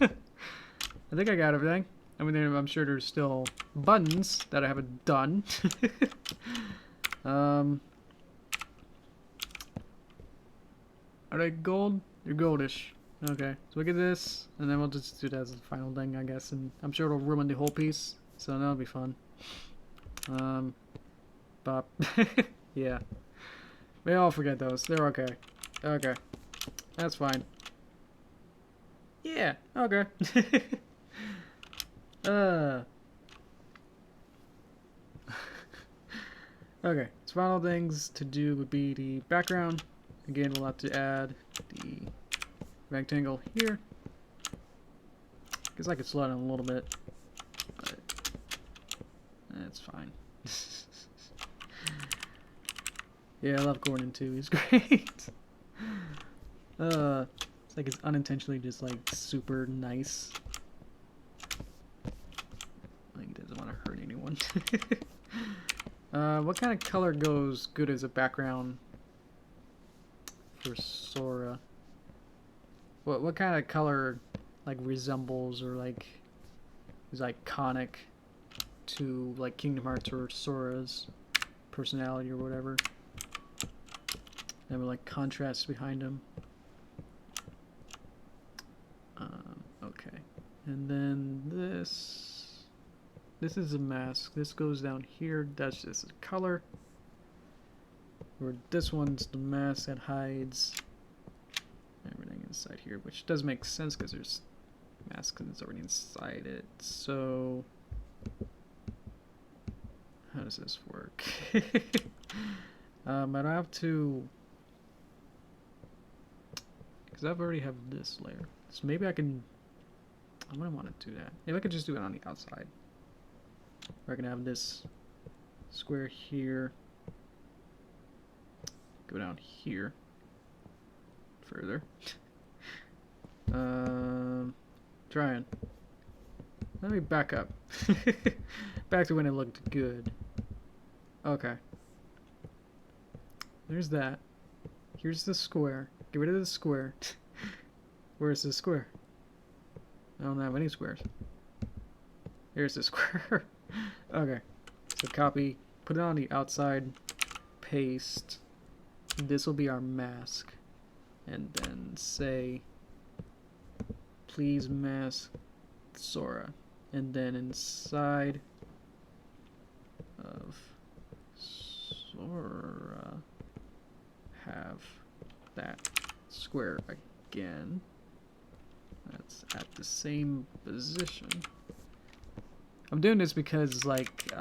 think I got everything. I mean, I'm sure there's still buttons that I haven't done. Are they gold? They're goldish. Okay, so look at this, and then we'll just do that as the final thing, I guess, and I'm sure it'll ruin the whole piece, so that'll be fun. Bop. Yeah. We all forget those. They're okay. Okay. That's fine. Yeah, okay. Okay, so final things to do would be the background. Again, we'll have to add the rectangle here. Guess I could slow down a little bit, but that's fine. Yeah, I love Gordon too. He's great. It's like it's unintentionally just like super nice. Like he doesn't want to hurt anyone. What kind of color goes good as a background for Sora? What kind of color like resembles or like is iconic to like Kingdom Hearts or Sora's personality or whatever? And with like contrast behind him. Okay, and then this is a mask. This goes down here. That's just a color. Or this one's the mask that hides everything inside here, which does make sense because there's mask that's already inside it. So how does this work? I don't have to, because I've already have this layer. So maybe I can, I wouldn't want to do that. Maybe I could just do it on the outside. Or I can have this square here, go down here further. Trying. Let me back up. Back to when it looked good. Okay. There's that. Here's the square. Get rid of the square. Where's the square? I don't have any squares. Here's the square. Okay. So copy. Put it on the outside. Paste. This will be our mask. And then say, please mask Sora. And then inside of Sora, have that square again. That's at the same position. I'm doing this because, like,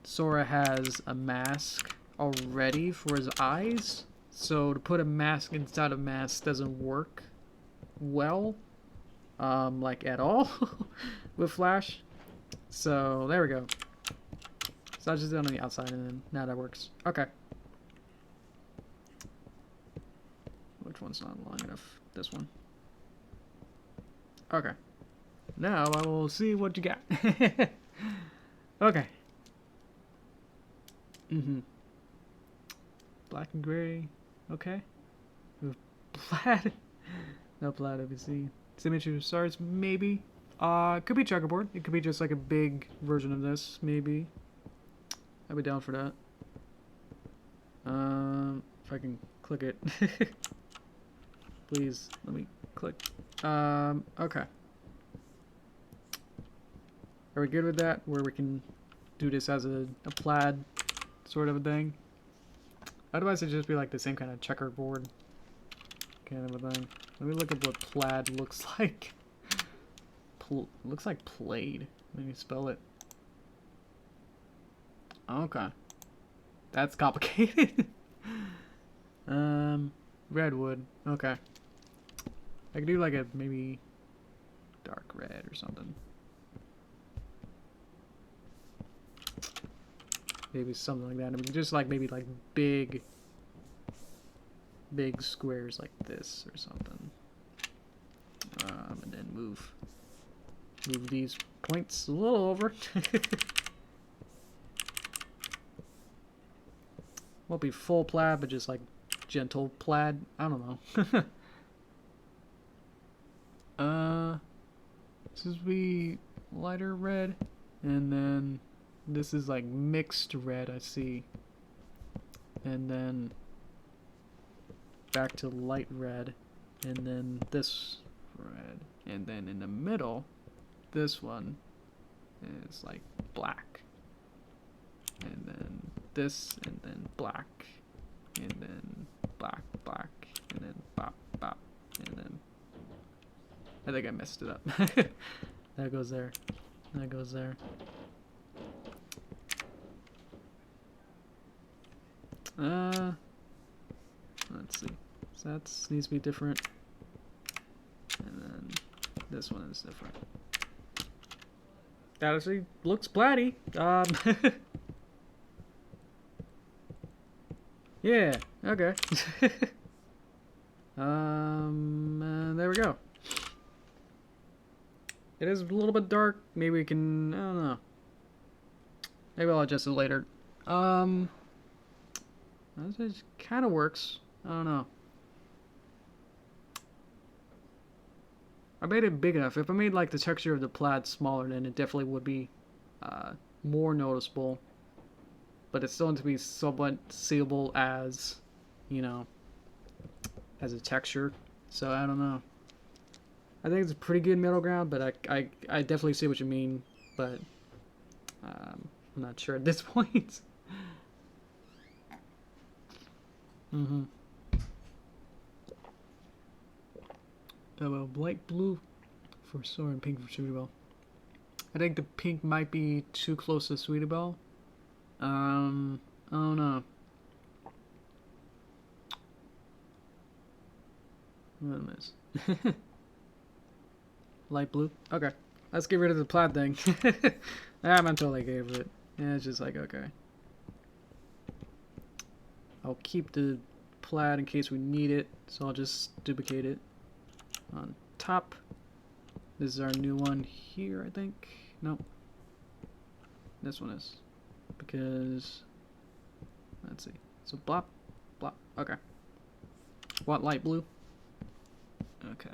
Sora has a mask already for his eyes. So to put a mask inside a mask doesn't work well, like at all with Flash. So there we go. So I just did it on the outside and then now that works. Okay. Which one's not long enough? This one. Okay. Now I will see what you got. Okay. Black and gray. Okay. With plaid. No plaid, obviously. Signature stars, maybe. Could be checkerboard. It could be just like a big version of this, maybe. I'd be down for that. If I can click it. Please, let me click. Okay. Are we good with that? Where we can do this as a plaid sort of a thing? Otherwise it'd just be like the same kind of checkerboard kind of a thing. Let me look at what plaid looks like. Looks like plaid. Let me spell it. Okay. That's complicated. Redwood. Okay. I could do like a maybe dark red or something. Maybe something like that. I mean, just like maybe like big squares like this or something. And then move these points a little over. Won't be full plaid, but just like gentle plaid. I don't know. This would be lighter red, and then this is like mixed red, I see. And then back to light red, and then this red, and then in the middle, this one is like black, and then this, and then black, and then black, and then bop, and then I think I messed it up. That goes there. That goes there. Let's see. So that needs to be different. And then this one is different. That actually looks platty. Yeah, okay. There we go. It is a little bit dark. Maybe we can, I don't know. Maybe I'll adjust it later. It kind of works. I don't know. I made it big enough. If I made like the texture of the plaid smaller, then it definitely would be more noticeable. But it's still going to be somewhat seeable as, you know, as a texture. So I don't know. I think it's a pretty good middle ground, but I definitely see what you mean. But I'm not sure at this point. light blue for Sora and pink for Sweetie Belle. I think the pink might be too close to Sweetie Belle. I don't know. What am I? Light blue? Okay. Let's get rid of the plaid thing. I'm totally okay with it. Yeah, it's just like, okay. I'll keep the plaid in case we need it, so I'll just duplicate it on top. This is our new one here, I think. Nope. This one is. Because, let's see. So, blop, blop. Okay. What, light blue? Okay.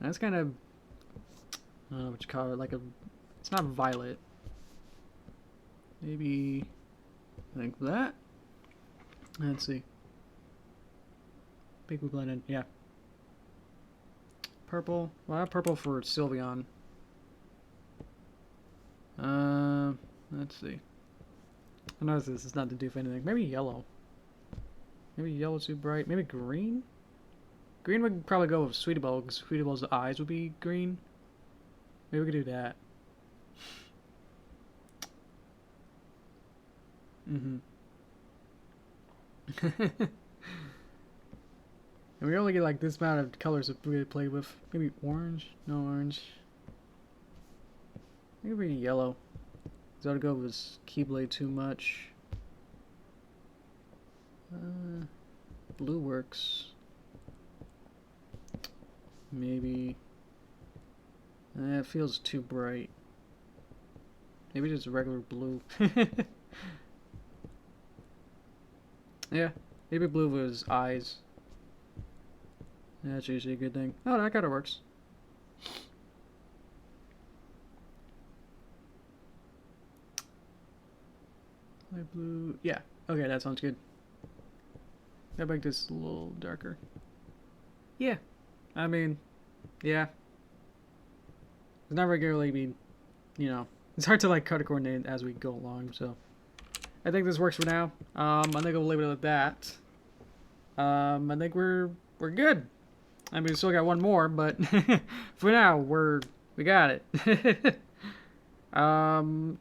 That's kind of, I don't know what you call it, like a, it's not violet. Maybe, like that. Let's see. Pink we blended, yeah. Purple, well I have purple for Sylveon. Let's see. I notice this is not to do for anything. Maybe yellow. Maybe yellow too bright. Maybe green? Green would probably go with Sweetie Belle, because Sweetie Belle's eyes would be green. Maybe we could do that. Mm-hmm. And we only get like this amount of colors to really play with. Maybe orange? No orange. Maybe yellow. Because I would go with Keyblade too much. Blue works. Maybe. It feels too bright. Maybe just regular blue. Yeah, maybe blue was eyes. That's usually a good thing. Oh, that kind of works. Light blue. Yeah. Okay, that sounds good. I'll make this a little darker. Yeah. I mean, yeah. It's not regularly be, you know, it's hard to like color coordinate as we go along, so. I think this works for now. I think I'll leave it at that. I think we're good. I mean, we still got one more, but for now, we got it.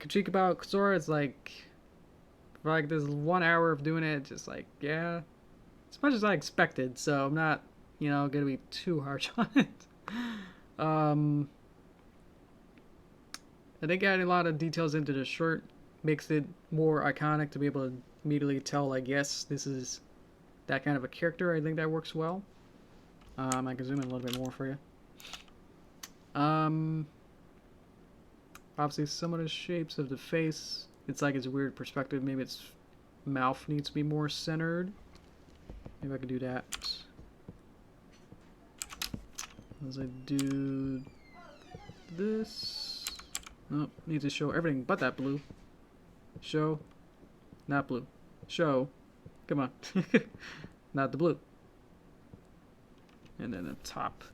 Critique about Sora is like, for like this 1 hour of doing it, just like, yeah, as much as I expected, so I'm not, you know, gonna be too harsh on it. I think adding a lot of details into the shirt makes it more iconic to be able to immediately tell, like, yes, this is that kind of a character. I think that works well. I can zoom in a little bit more for you. Obviously, some of the shapes of the face, it's like it's a weird perspective. Maybe its mouth needs to be more centered. Maybe I could do that. As I do this, oh, need to show everything but that blue. Show, not blue. Show, come on, not the blue. And then the top,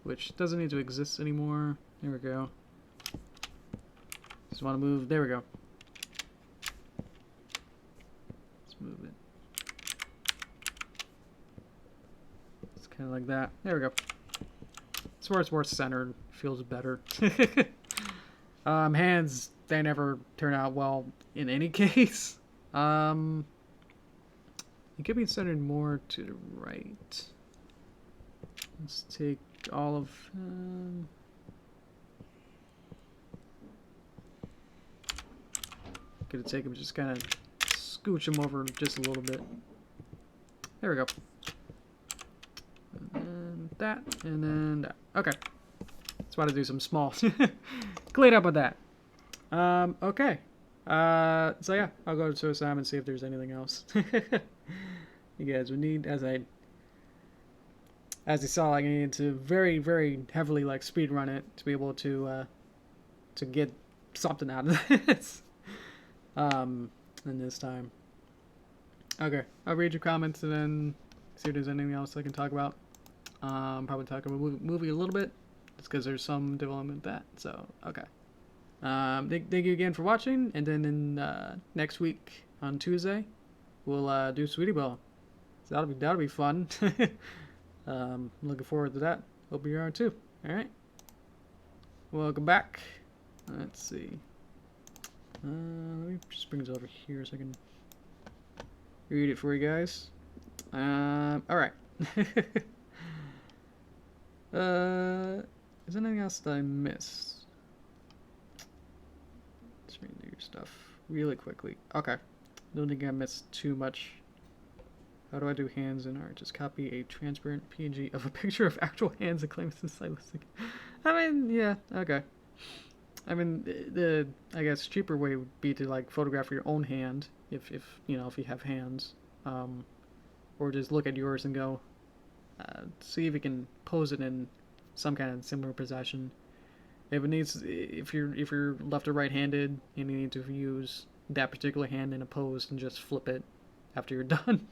which doesn't need to exist anymore. There we go. Just want to move. There we go. Let's move it. It's kind of like that. There we go. It's where it's more centered. Feels better. Hands, they never turn out well in any case. It could be centered more to the right. Let's take all of gonna take him, just kind of scooch him over just a little bit. There we go. And then that, and then that. Okay. That's why to do some small clean up with that. Okay. So yeah, I'll go to Sam and see if there's anything else. You guys would need, as you saw, like, I needed to very, very heavily like speed run it to be able to get something out of this. In this time. Okay, I'll read your comments and then see if there's anything else I can talk about. Probably talk about movie a little bit, just because there's some development with that. So okay. Thank you again for watching, and then in next week on Tuesday, we'll do Sweetie Belle. So that'll be fun. Looking forward to that. Hope you are too. Alright. Welcome back. Let's see. Let me just bring this over here so I can read it for you guys. Alright. Is there anything else that I missed? Let's read your stuff really quickly. Okay. Don't think I missed too much. How do I do hands in art? Just copy a transparent PNG of a picture of actual hands and claim it's a stylistic. I mean, yeah, okay. I mean, the I guess cheaper way would be to like photograph your own hand if you know if you have hands, or just look at yours and go, see if you can pose it in some kind of similar position. If you're left or right-handed and you need to use that particular hand in a pose, and just flip it after you're done.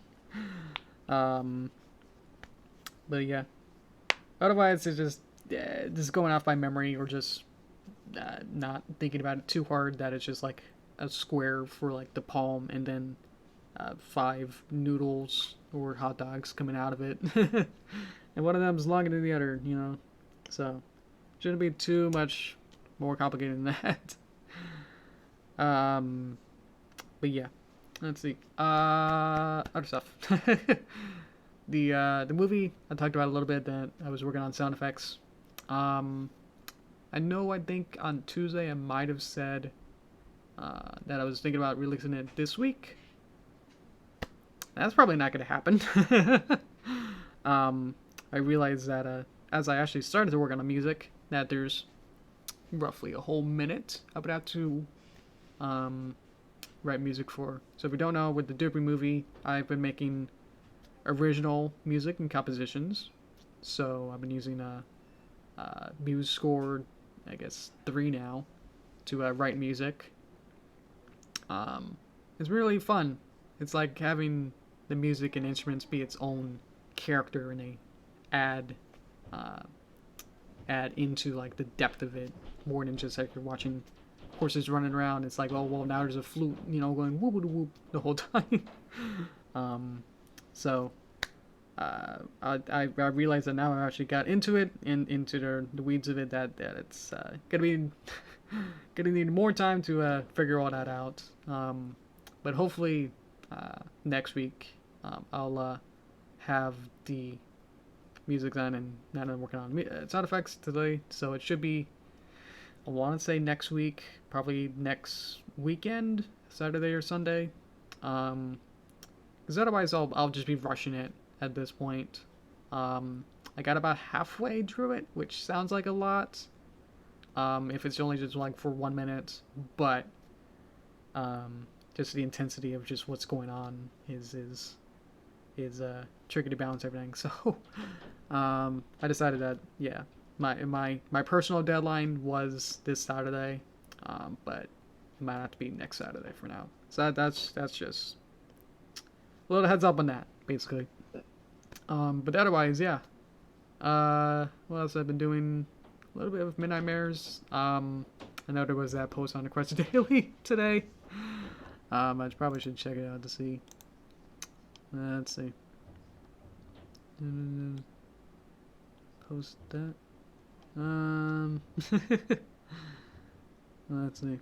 But yeah, otherwise it's just going off by memory, or just not thinking about it too hard, that it's just like a square for like the palm, and then 5 noodles or hot dogs coming out of it. And one of them is longer than the other, you know, so shouldn't be too much more complicated than that. But yeah, let's see. Other stuff. The movie, I talked about a little bit, that I was working on sound effects. I think on Tuesday I might have said that I was thinking about releasing it this week. That's probably not going to happen. I realized that as I actually started to work on the music, that there's roughly a whole minute I would have to write music for. So if you don't know, with the Derpy movie, I've been making original music and compositions. So I've been using Muse Score, I guess 3 now, to write music. It's really fun. It's like having the music and instruments be its own character, and they add into like the depth of it, more than just like you're watching horses running around. It's like, oh well, now there's a flute, you know, going whoop whoop whoop the whole time. So I realized that now I actually got into it, and into the weeds of it, that it's gonna need more time to figure all that out. But hopefully next week I'll have the music done, and now I'm working on sound effects today, so it should be, I want to say next week, probably next weekend, Saturday or Sunday, because otherwise I'll just be rushing it at this point. I got about halfway through it, which sounds like a lot, if it's only just like for 1 minute, but just the intensity of just what's going on is tricky to balance everything. So I decided that, yeah, my personal deadline was this Saturday, but it might have to be next Saturday for now. So that's just a little heads up on that, basically. But otherwise, yeah. What else I've been doing? A little bit of Midnight Mares. I know there was that post on the Quest Daily today. I probably should check it out to see. Let's see. Post that. Let's see.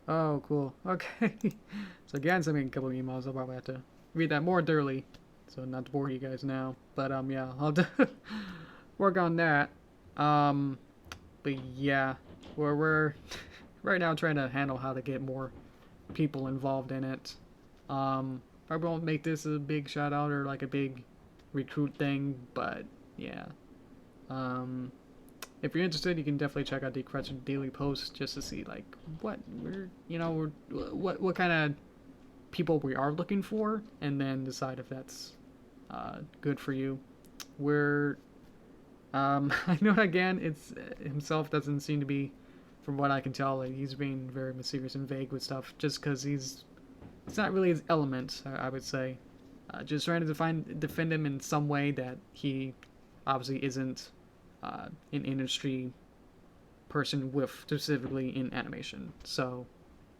Oh, cool. Okay. So again, sent me a couple of emails. I'll probably have to read that more thoroughly, so not to bore you guys now. But yeah, I'll have to work on that. But yeah, we're right now trying to handle how to get more people involved in it. Probably won't make this a big shout out or like a big recruit thing, but yeah. If you're interested, you can definitely check out the Quest Daily post just to see like what kind of people we are looking for, and then decide if that's good for you. I know again, it's himself doesn't seem to be, from what I can tell, like, he's being very mysterious and vague with stuff, just because it's not really his element, I would say. Just trying to defend him in some way that he obviously isn't an industry person with, specifically in animation. So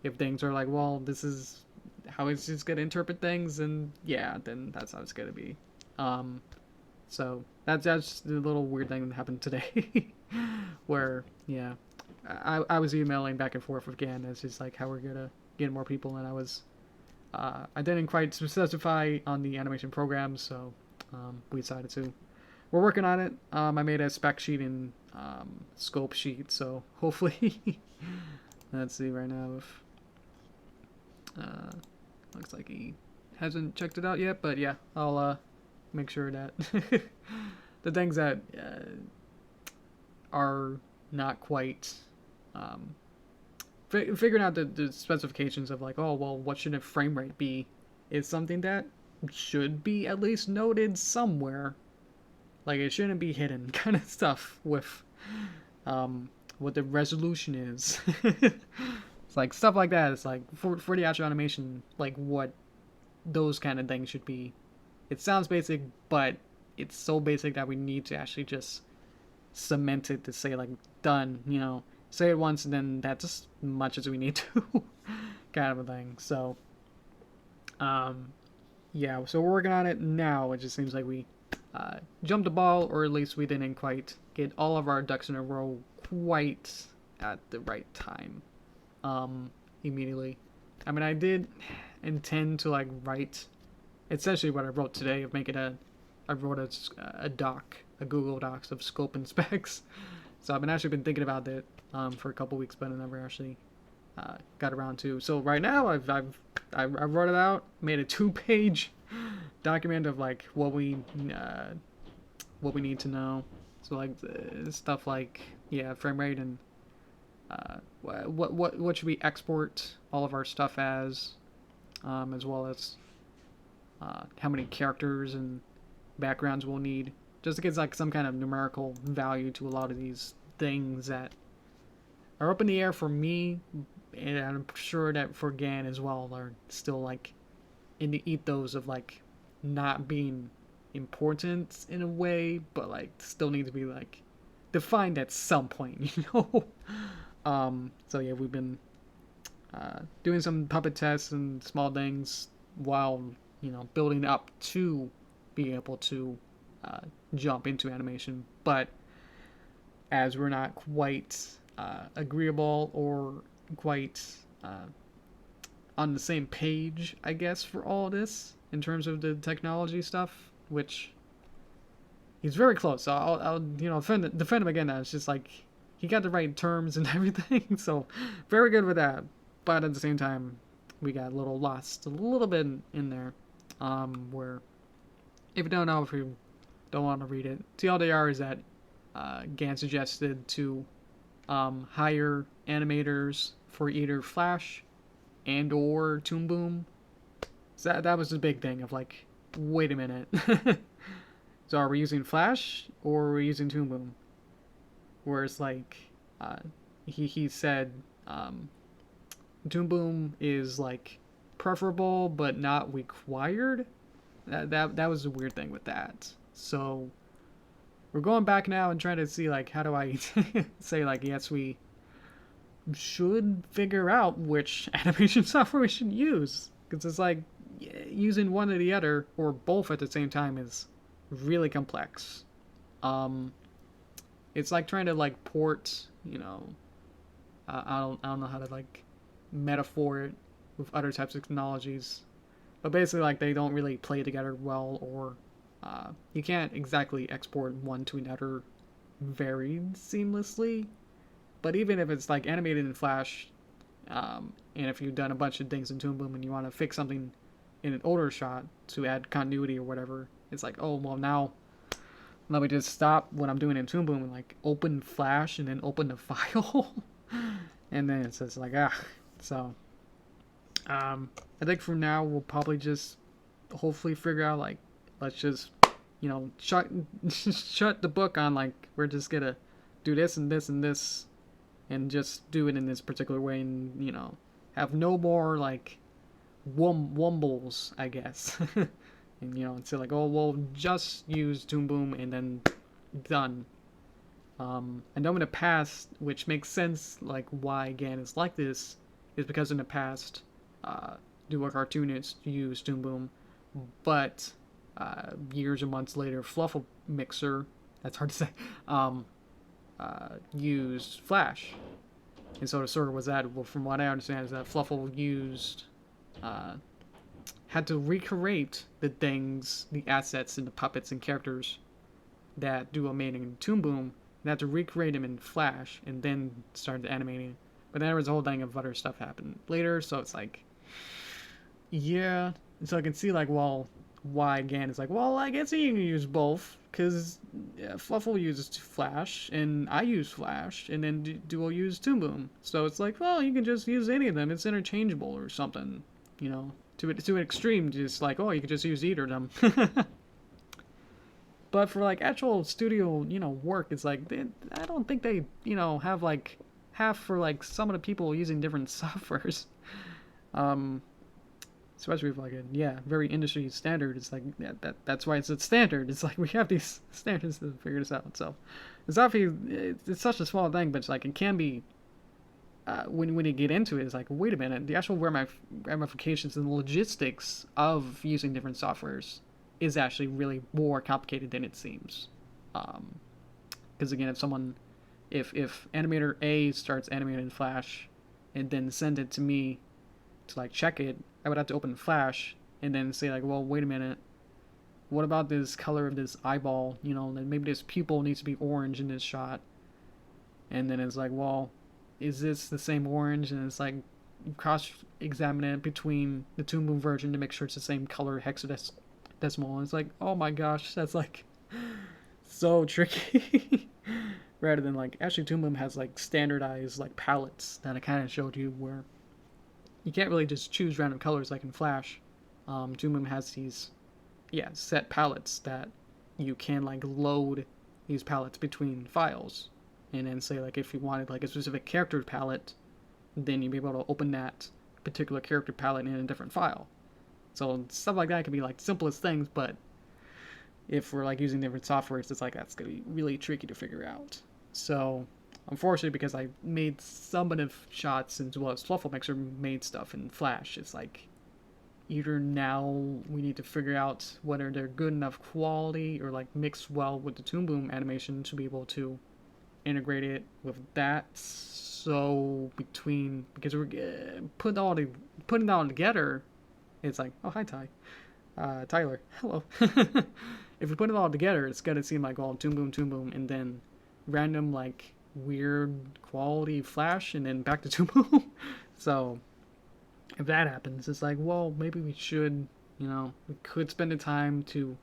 if things are like, well, this is how it's just going to interpret things, and yeah, then that's how it's going to be. So that's just a little weird thing that happened today, where yeah, I was emailing back and forth with Gan as just like how we're gonna get more people, and I didn't quite specify on the animation program, so we decided to. We're working on it. I made a spec sheet and scope sheet, so hopefully, let's see right now if looks like he hasn't checked it out yet, but yeah, I'll make sure that the things that are not quite figuring out the specifications of like, oh well, what should a frame rate be, is something that should be at least noted somewhere. Like it shouldn't be hidden, kind of stuff with what the resolution is. It's like stuff like that. It's like for the actual animation, like what those kind of things should be. It sounds basic, but it's so basic that we need to actually just cement it to say like done. You know, say it once and then that's as much as we need to, kind of a thing. So, yeah. So we're working on it now. It just seems like we jumped the ball, or at least we didn't quite get all of our ducks in a row quite at the right time. Immediately. I mean, I did intend to like write essentially what I wrote today of making I wrote a doc, a Google Docs of scope and specs. So I've been thinking about it for a couple weeks, but I never actually got around to. So right now I wrote it out, made a 2-page document of like what we need to know. So like stuff like frame rate and what should we export all of our stuff as well as how many characters and backgrounds we'll need, just to get like some kind of numerical value to a lot of these things that are up in the air for me, and I'm sure that for Gan as well are still like in the ethos of like not being important in a way, but like still need to be like defined at some point, you know. So yeah, we've been doing some puppet tests and small things while building up to be able to jump into animation. But as we're not quite agreeable or quite on the same page, I guess, for all of this in terms of the technology stuff, which he's very close. So I'll defend him again. That it's just like he got the right terms and everything, so very good with that. But at the same time, we got a little lost a little bit in there, where if you don't know, if you don't want to read it, TLDR is that Gan suggested to hire animators for either Flash and or Toon Boom. So that was the big thing of like, wait a minute. So are we using Flash or are we using Toon Boom? Where it's like, he said Toon Boom is like preferable but not required. That was a weird thing with that. So we're going back now and trying to see like how do I say like yes, we should figure out which animation software we should use, because it's like using one or the other or both at the same time is really complex. It's like trying to like port, I don't know how to like metaphor it with other types of technologies, but basically like they don't really play together well, or you can't exactly export one to another very seamlessly. But even if it's like animated in Flash, and if you've done a bunch of things in Toon Boom and you want to fix something in an older shot to add continuity or whatever, it's like, oh well, now let me just stop what I'm doing in Toon Boom and like open Flash and then open the file, and then it's just like So I think from now we'll probably just hopefully figure out like, let's just shut the book on like we're just gonna do this and this and this and just do it in this particular way, and have no more like wumbles, I guess. And say like, oh we'll just use Toon Boom and then done. I know in the past, which makes sense, like why Gan is like this, is because in the past, do a cartoonist use Toon Boom, but years or months later, Fluffle Mixer, that's hard to say, used Flash. And so the sort of was that, well, from what I understand, is that Fluffle used, had to recreate the things, the assets, and the puppets and characters that Duo made in Toon Boom, and had to recreate them in Flash, and then started animating. But then there was a whole thing of other stuff happened later, so it's like, yeah. So I can see, like, well, why again? It's like, well, I guess you can use both, because Fluffle uses Flash, and I use Flash, and then Duo use Toon Boom. So it's like, well, you can just use any of them. It's interchangeable or something, you know. To an extreme, just like, oh, you could just use either of them. But for, like, actual studio, you know, work, it's like, I don't think they, you know, have, like, half for, like, some of the people using different softwares. Especially with, like, a, very industry standard. It's like, that's why it's a standard. It's like, we have these standards to figure this out. So, it's obviously, it's such a small thing, but it's like, it can be, when you get into it, it's like, wait a minute, the actual ramifications and logistics of using different softwares is actually really more complicated than it seems. Because again, if animator A starts animating in Flash and then send it to me to, like, check it, I would have to open Flash and then say, like, well, wait a minute, what about this color of this eyeball? You know, maybe this pupil needs to be orange in this shot. And then it's like, well, is this the same orange? And it's like, cross-examine it between the Toon Boom version to make sure it's the same color hexadecimal. And it's like, oh my gosh, that's, like, so tricky. Rather than, like, actually Toon Boom has, like, standardized, like, palettes that I kind of showed you, where you can't really just choose random colors like in Flash. Toon Boom has these, set palettes that you can, like, load these palettes between files. And then say, like, if you wanted, like, a specific character palette, then you'd be able to open that particular character palette in a different file. So stuff like that can be, like, simplest things, but if we're, like, using different softwares, it's like, that's going to be really tricky to figure out. So, unfortunately, because I made some of shots as well as Fluffle Mixer made stuff in Flash, it's like, either now we need to figure out whether they're good enough quality or, like, mix well with the Toon Boom animation to be able to integrate it with that. So because we're putting it all together, it's like, oh, hi, Tyler, hello. If we put it all together, it's gonna seem like all Toon Boom, and then random, like, weird quality Flash, and then back to Toon Boom. So if that happens, it's like, well, maybe we should, you know, we could spend the time to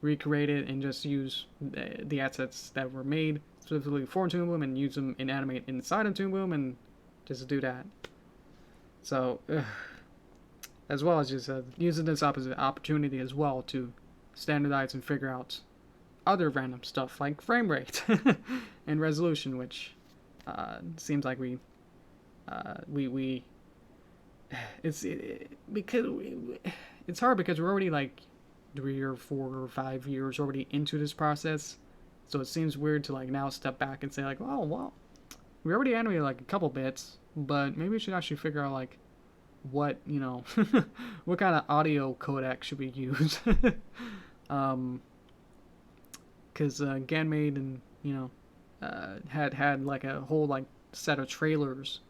recreate it and just use the assets that were made specifically for Toon Boom and use them in Animate inside of Toon Boom and just do that. So, as well as just using this opportunity as well to standardize and figure out other random stuff like frame rate and resolution, which seems like it's hard because we're already, like, 3 or 4 or 5 years already into this process. So it seems weird to, like, now step back and say, like, oh, well, we already animated, like, a couple bits, but maybe we should actually figure out, like, what, you know, what kind of audio codec should we use? Because Ganmade and, you know, had, like, a whole, like, set of trailers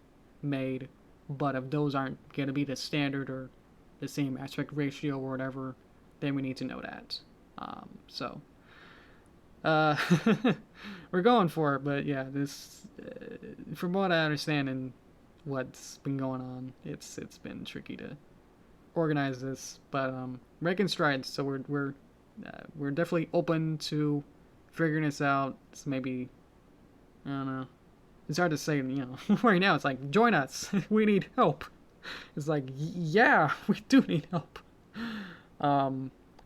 made, but if those aren't going to be the standard or the same aspect ratio or whatever, then we need to know that. So... we're going for it, but yeah, this, from what I understand and what's been going on, it's been tricky to organize this, but making strides. So we're definitely open to figuring this out. It's maybe, I don't know. It's hard to say, you know. Right now, it's like, join us. We need help. It's like, yeah, we do need help.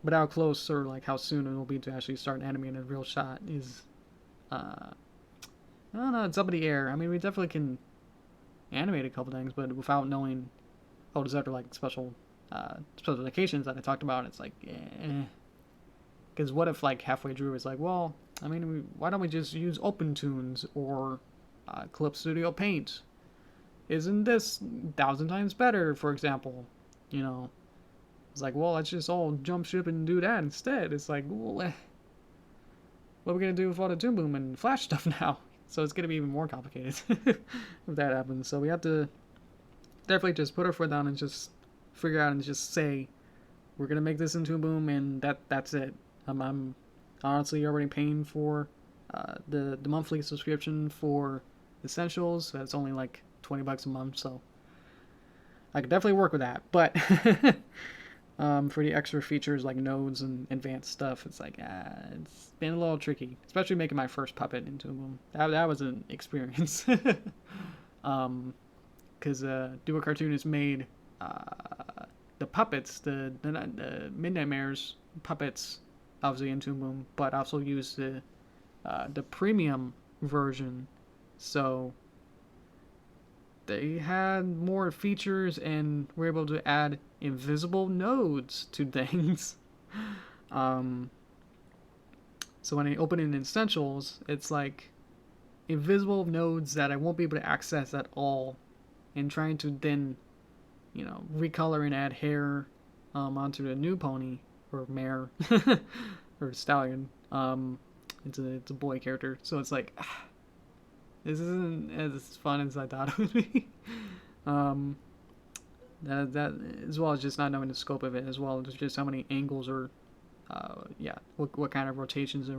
But how close or, like, how soon it will be to actually start animating a real shot is, I don't know, it's up in the air. I mean, we definitely can animate a couple things, but without knowing all those other, like, special specifications that I talked about, it's like, because what if, like, halfway through it's like, well, I mean, why don't we just use OpenTunes or Clip Studio Paint? Isn't this 1,000 times better, for example? You know, It's like, well, let's just all jump ship and do that instead. It's like, well, what are we gonna do with all the Toon Boom and Flash stuff now? So it's gonna be even more complicated if that happens. So we have to definitely just put our foot down and just figure out and just say, we're gonna make this into a boom, and that's it. I'm honestly already paying for the monthly subscription for Essentials. That's only like $20 a month, so I could definitely work with that. But for the extra features like nodes and advanced stuff, it's like it's been a little tricky, especially making my first puppet into a boom. That was an experience. Because Do a Cartoonist made the puppets, the Midnight Mares puppets, obviously in Toon Boom, but also used the premium version, so they had more features and were able to add invisible nodes to things. So when I open it in Essentials, it's like invisible nodes that I won't be able to access at all, and trying to then, recolor and add hair onto the new pony or mare or stallion. It's a boy character, so it's like this isn't as fun as I thought it would be. That as well as just not knowing the scope of it, as well as just how many angles or what kind of rotations or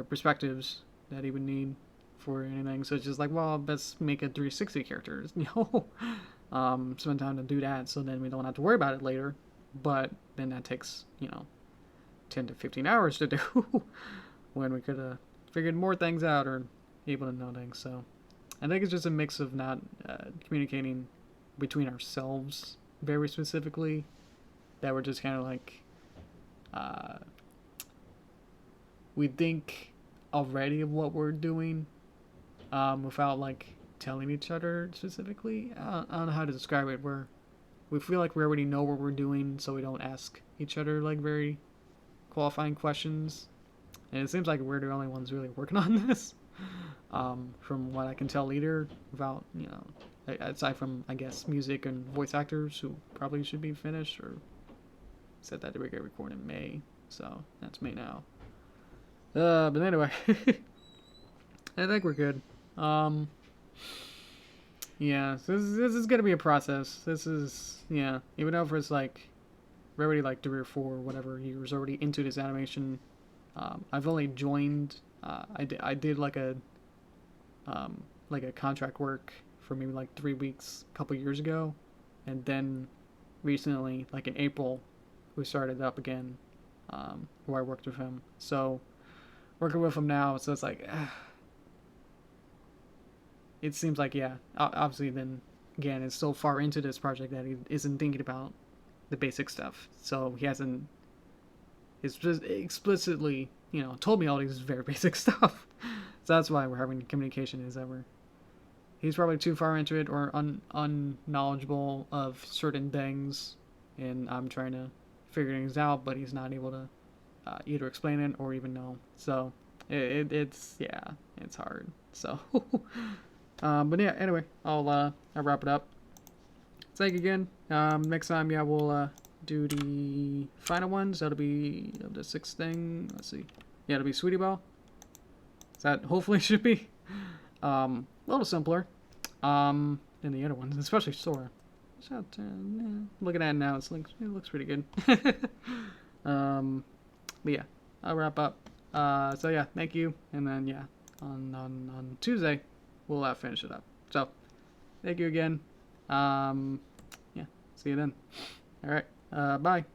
perspectives that he would need for anything. So it's just like, well, let's make a 360 character, spend time to do that, so then we don't have to worry about it later. But then that takes 10 to 15 hours to do when we could have figured more things out or able to know things. So I think it's just a mix of not communicating between ourselves very specifically, that we're just kind of like we think already of what we're doing without like telling each other specifically. I don't know how to describe it, where we feel like we already know what we're doing, so we don't ask each other like very qualifying questions. And it seems like we're the only ones really working on this, from what I can tell either, without, aside from, I guess, music and voice actors who probably should be finished, or said that they were going to record in May, so that's May now. But anyway, I think we're good. Yeah, so this is going to be a process. This is, even though it's like, we're already like 3 or 4 or whatever years already into this animation. I've only joined. I did like a contract work for maybe like 3 weeks a couple years ago, and then recently, like in April, we started up again, where I worked with him. So working with him now, so it's like it seems like obviously then again it's so far into this project that he isn't thinking about the basic stuff. So he hasn't. It's just explicitly, told me all these very basic stuff. So that's why we're having communication, is that he's probably too far into it or unknowledgeable of certain things, and I'm trying to figure things out, but he's not able to either explain it or even know. So it's hard. So, but yeah, anyway, I'll wrap it up. Thank you again. Next time, we'll do the final ones. That'll be the 6th thing. Let's see. Yeah, it'll be Sweetie Belle. That hopefully should be a little simpler than the other ones, especially Sora. Looking at it now, it looks pretty good. But yeah, I'll wrap up. So yeah, thank you, and then on Tuesday we'll finish it up. So thank you again. See you then. All right. Bye.